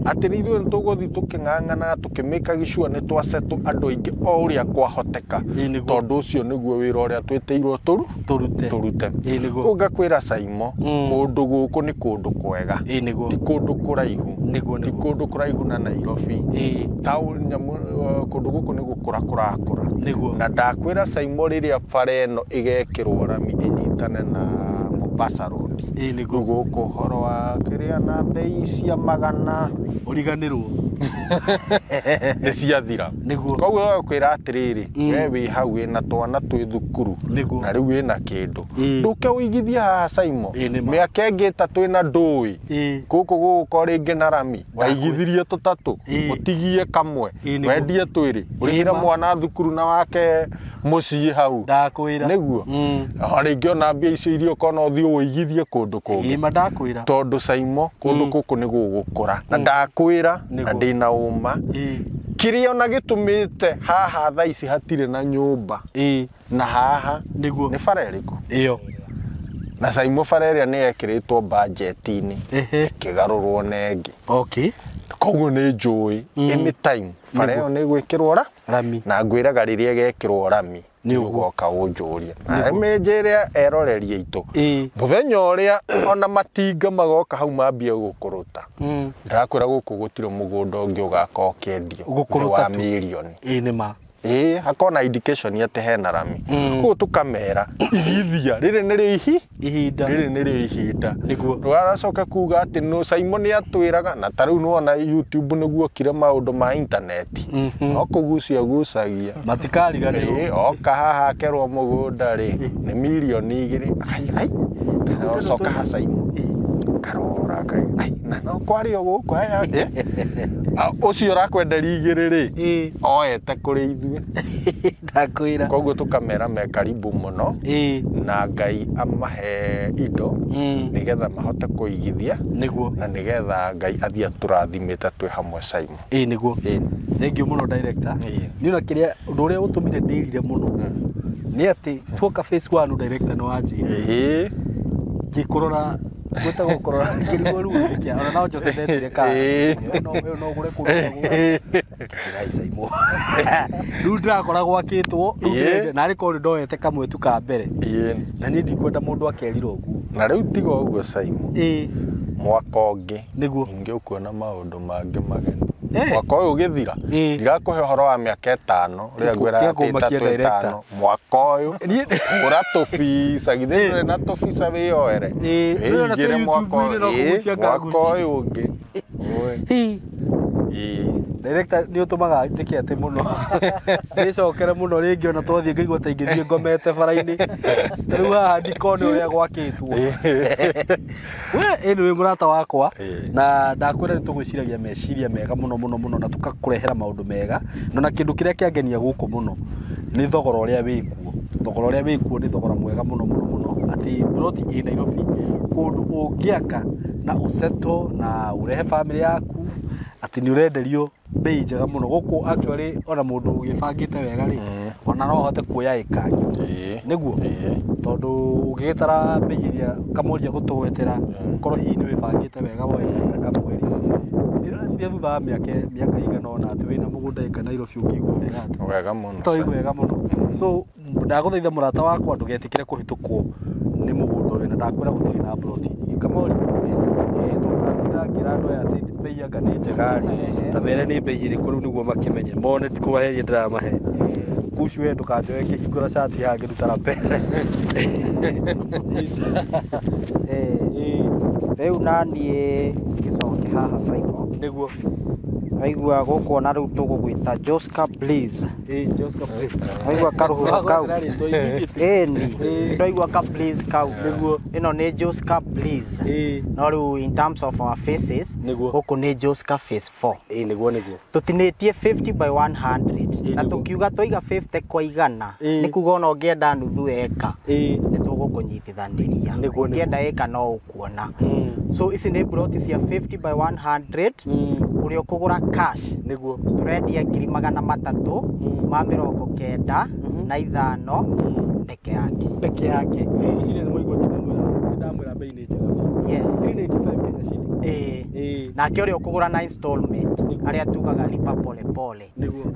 atĩ nĩ ithuĩ tũgũthiĩ tũkĩng'ang'ana tũkĩmĩka gĩcua nĩ twasetũ andũ aingĩ o ũrĩa kwahoteka tondũ ũcio nĩguo wĩra ũrĩa twĩtĩirwo tũrute ngakwĩra SYMO kũndũ gũkũ nĩ kũndũ kwega ti kũndũ kũraihu na Nairobi taũni kũndũ gũkũ nĩ gũkũra kũrakũra na ndakwĩra SYMO rĩrĩa bara ĩno ĩgekĩrwo rami ĩnyitane na Mombasa Road gũkũ ũhoro wa kĩrĩa na mbei cia magana ũriganĩrwo nĩ ciathira koguo ngakwĩra atĩrĩrĩ we wĩ hau wĩna twana twĩ thukuru na rĩu wĩna kĩndũ ndũke ũigithia haha SYMO mĩaka ĩngĩ ta twĩna ndũĩ gũkũ gũgũkorwo rĩngĩ na rami waigithirie tũtatũ ũtigie kamwe wendie twĩrĩ ũrĩhĩre mwana thukuru na wake mũciĩ hau nĩguo rĩngĩ ona mbia icio iria ũkona ũthiĩ ũigithie kũndũ kũngĩ tondũ SYMO kũndũ gũkũ nĩ gũgũkũra na ndakwĩra na ndĩna ũma kĩrĩa ona gĩtũmĩte haha thaa ici hatirĩ na nyũmba na haha nĩ bara ĩrĩkũ na SYMO bara ĩrĩa nĩ yekĩrĩtwo budget-inĩ ĩkĩgarũrwo na ĩngĩ koguo nĩ njũĩ anytime bara ĩyo nĩ gwĩkĩrwo rami na ngwĩraga rĩrĩa gekĩrwo rami nĩ ũgoka ũnjũria na mĩnjĩrĩa eroreria itũ mũthenya ũrĩa ona matinga magoka hau mambia gũkũrũta ndakwĩra gũkũ gũtirĩ mũgũnda ũngĩ ũgakorwo ũkĩendio wa mirioni hakona indication atĩ hena rami koguo tũkamera igithia rĩrĩ nĩrĩo ihinda rwaracoka kuga atĩ no SYMO nĩ atwĩraga na tarĩu nĩwona YouTube nĩguo kire maũndũ ma intaneti no kũgucagia matikariganĩrwo oka haha akerwo mũgũnda rĩ nĩ mirioni 2 coka ha SYMO karora na no Kwaria gũkũ haya ũcio ũrakwenderia 2 rĩ oete kũrĩ ithuĩ ndakwĩra koguo tũkamera me karibu mũno na Ngai amahe indo nĩgetha mahote kũigithia na nĩgetha Ngai athiĩ tũrathimĩte twĩ hamwe SYMO nĩguo thank you mũno director nĩ ona kĩrĩa ũndũ ũrĩa ũtũmire ndĩrire mũno nĩ atĩ tuoka phase 1 director no anjĩra ngĩkũrora gwĩtagwo kũrora kĩrigwo rũu kia ona no Jose ndetire ka no gũre kũrora SYMO rĩu ndakora gwakĩtwo na arĩ korĩ ndoete kamwe tu ka mbere na niĩ ndikwenda mũndũ akerirwo ũguo na rĩu tiga ũguo SYMO mwaka ũngĩ nĩguo ingĩ ũkuona maũndũ mangĩ mageni mwaka ũyũ ũgĩthira ndirakũhe ũhoro wa mĩaka 5 rĩrĩa ngwĩra atĩ mwaka ũyũ ũratũbica githĩ na tũbica wĩyoere ngĩre mwaka ũyũ ũngĩ director nĩ ũtũmaga njĩke atĩ mũno ndĩcokere mũno rĩngĩ ona twathiĩ ngaigua ta ingĩthiĩ ngomete bara-inĩ rĩu haha ndikone ũrĩa gwakĩtwo we ĩnĩ wĩ mũrata wakwa na ndakwĩra nĩ tũgwĩciragia meciria mega mũno na tũkakũrehera maũndũ mega na kĩndũ kĩrĩa kĩangenia gũkũ mũno nĩ thogora ũrĩa wĩkuo nĩ thogora mwega mũno atĩ ploti ĩ Nairobi kũndũ ũngĩaka na ũsettle na ũrehe family yaku atĩ nĩ ũrenderio bei njega mũno gũkũ actually ona mũndũ ũgĩbangĩte wega rĩ ona no ũhote kuoya ĩka nĩguo tondũ ũgĩgĩtara bei iria kamũria gũtũgwetera korwo hihi nĩ wĩbangĩte wega woya kamweri ndĩreciria thutha wa mĩaka igana ona atĩ wĩna mũgũnda ĩka Nairobi ũngĩigua wega mũno so ndagũthaitha mũrata wakwa ndũgetĩkĩre kũhĩtũkwo nĩ mũgũnda ũyũ na ndakwĩra gũtirĩ na ploti kamũria ngira andũ aya atĩ bei anga nĩ njega ta mere nĩ bei ĩrĩkũ rĩu nĩguo makĩmenye mone tikũbaheria ndĩramahe Kush we ndũkanjoe ngĩhingũra cati haha ngĩruta rapere rĩu naniĩ gĩcoke haha SYMO nĩguo aigua gũkũ na rĩu tũgũgwĩta Joska Blaze aigua karũhũra kau ndaigua ka Blaze kau ĩno nĩ Joska Blaze no rĩu in terms of our faces gũkũ nĩ Joska face 4 nĩguo tũtinĩtie 50 by 100 na tũkiuga tũiga 50 kwa igana nĩ kuga ona ũngĩenda nuthu eka nĩ tũgũkũnyitithanĩria ũngĩenda eka no ũkuona so ici nĩ ploti cia 50 by 100 ũrĩa ũkũgũra cash nĩguo tũrendia 395 peke yake ici nĩ mũigua ndamwĩra bei nĩ njega yes 385 Kenya shillings nake ũrĩa ũkũgũra na installment arĩa tugaga lipa pole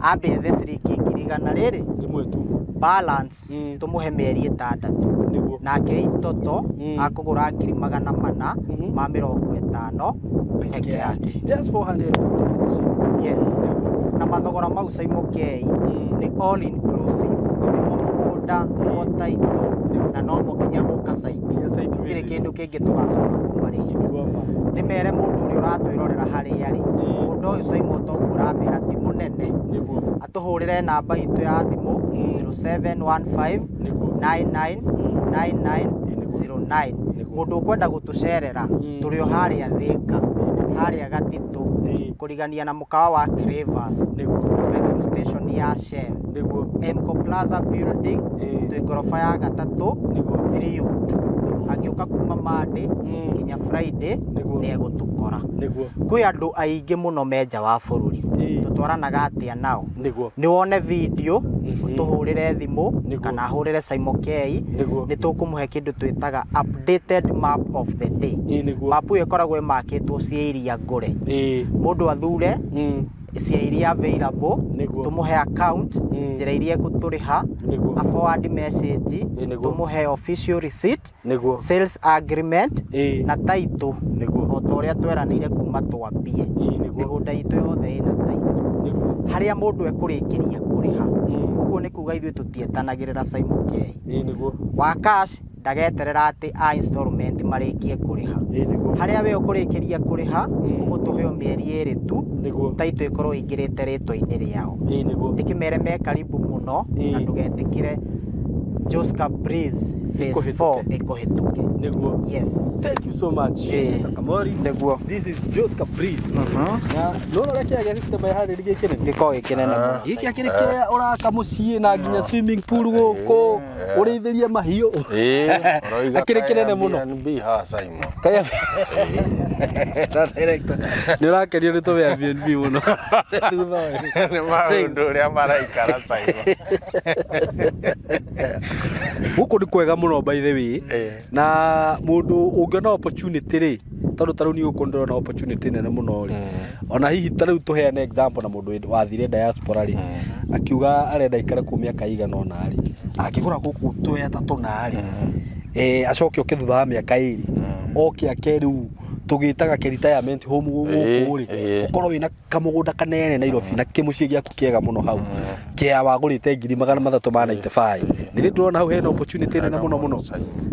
ambe ethe ciringi 100 rĩrĩ rĩmwe tu balance tũmũhe mĩeri 6 nake itoto akũgũra 450 peke yake just 400 yes na mathogora mau SYMO K nĩ all inclusive mũgũnda title na no mũkinya gũka site kĩrĩ kĩndũ kĩngĩ tũgacoka kũmarĩhia nĩ mere mũndũ ũrĩa ũratwĩrorera harĩa rĩ mũndũ ũyũ SYMO toguo ũramera ti mũnene atũhũrĩre namba itũ ya thimũ 0715999909 mũndũ ũkwenda gũtũcerera tũrĩ o harĩa Thĩka harĩa Gatitũ kũrigania na mũkawa wa Cravers metro station ya Shell MCO Plaza building twĩ ngorofa ya gatatũ 3 agĩũka kuma Monday nginya Friday nĩ egũtũkora kwĩ andũ aingĩ mũno menja wa bũrũri tũtwaranaga atĩa nao nĩ wone video ũtũhũrĩre thimũ kana hũrĩre SYMO K nĩ tũkũmũhe kĩndũ twĩtaga updated map of the day map ĩyo ĩkoragwo ĩmakĩtwo cia iria ngũre mũndũ athure cia iria available tũmũhe account njĩra iria egũtũrĩha a forward message tũmũhe official receipt sales agreement na title o ta ũrĩa tweranĩire kuma twambie mĩgũnda itũ yothe ĩna title harĩa mũndũ ekũrĩkĩria kũrĩha ũguo nĩ kuga ithuĩ tũtietanagĩrĩra SYMO K wa cash ndageterera atĩ a installment marĩkie kũrĩha harĩa we ũkũrĩkĩria kũrĩha ũgũtũhe mĩeri 2 tu title ĩkorwo ĩingĩrĩte rĩtwa-inĩ rĩao ndĩkĩmere me karibu mũno na ndũgetĩkĩre Joska Breeze phase 4 ĩkũhĩtũke yes thank you so much Mr. Kamori this is Joska Breeze na no reke agĩrĩte by harĩ gĩkorwo gĩkĩnene mũno gĩkĩ akĩrĩ kĩa ũraka mũciĩ na nginya swimming pool gũkũ ũrĩithĩrie mahiũ akĩrĩ kĩnene mũno kaya director nĩ ũrakenio nĩ tũbe Airbnb mũno nĩ maũndũ ũrĩa maraikara SYMO gũkũ nĩ kwega mũno by the way na mũndũ ũngĩona opportunity rĩ tondũ tarũ nĩ ũkũndĩrwo na opportunity nene mũno rĩ ona hihi tarũ tũheane example na mũndũ wathire diaspora rĩ akiuga arenda ikara kwa mĩaka igana ona rĩ akĩgũra gũkũ tũya ta tũna rĩ acoke oke thutha wa mĩaka 2 oke ake rĩu tugitaga retirement home guku ri ukorwo wina kamugunda kanene Nairobi na kimucie giaku kiega muno hau kia wagurite 395 ni ndurona hau hena opportunity nene muno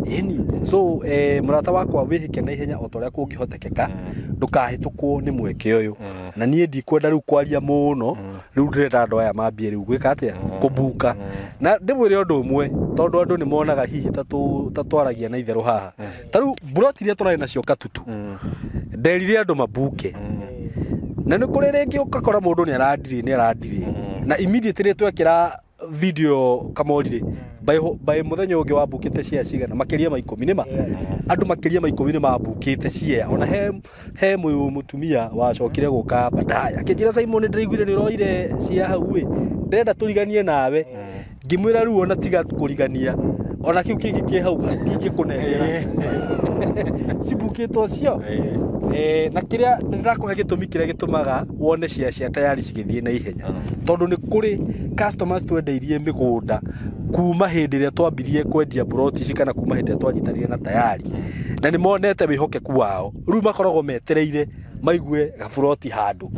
eni so murata wakwa wihike na ihenya otoria kungihotekeka ndukahitukwo ni mweke uyu na nie ndikwenda riu kwaria muno riu ndirenda andu aya mambie riu gwika atia kubuka na ndimwire undu umwe tondu andu ni monaga hihi tatwaragia na itheru haha taru buroti ria turari nacio katutu nderire andu mabuke na ni kuri ringi ukakora mundu ni arandire na immediately twekira video kamorire by muthenya ungi wabukite cia cigana makiria ma 10 nima andu makiria ma 10 nima mabukite cia ona he mutumia wacokire guka badaya akijira SYMO ni ndiraiguire ni roire cia hau we ndenda turiganie nawe ngimwira ru ona tiga kurigania ona kiu kingi ki hau kingi kunengera sibukitwo cio na kiria ndirakuhe gitumi kiria gitumaga wone cia tayari cigithie na ihenya tondu ni kuri customers twendeirie migunda kuma hindi ria twambirie kwendia broti kana kuma hindi ria twanyitanire na tayari na ni monete wihokeku wao ru makoragwo metereire maigue gabroti handu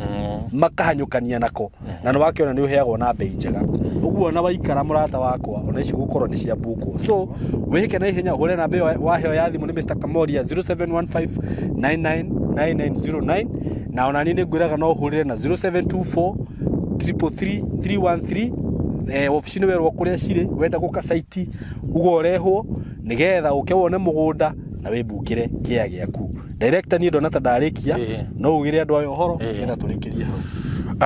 makahanyukania nako na ni wakiona ni uheagwo na bei njega uguo na waikara murata wakwa ona ici gukorwo ni cia buku so wihike na ihenya hure na bei waheo ya thimu ni Mr. Kamoria 0715999909 na ona ni ngwiraga no hurire na 0724333313 ofisi ni werwo kuria cire wenda guka site ugo orehwo nigetha uke wone mugunda na wibukire kia giaku director ni ndona ta ndarikia no ugire andu ayo horo ngetha turikirie hau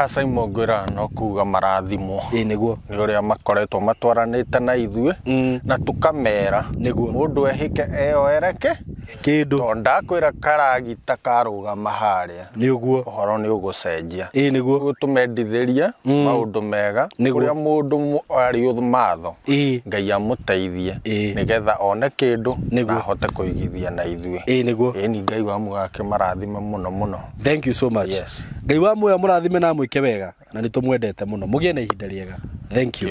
SYMO ngwira no kuga marathimo niguo ni uria makoretwo matwaranite na ithue na tukamera mundu ehike eoereke kindu tonda kwira karagita karuga maharia ni uguo horo ni ugucenjia niguo gutumendithĩria maundu mega kuria mundu ari utmatho ngai amuteithie nigetha one kindu na hote kuigithia na ithue niguo ni ngai wa mugake marathime muno thank you so much ngai wa muya murathime na mwike wega na nitumwendete muno mugie na ihinda riega thank you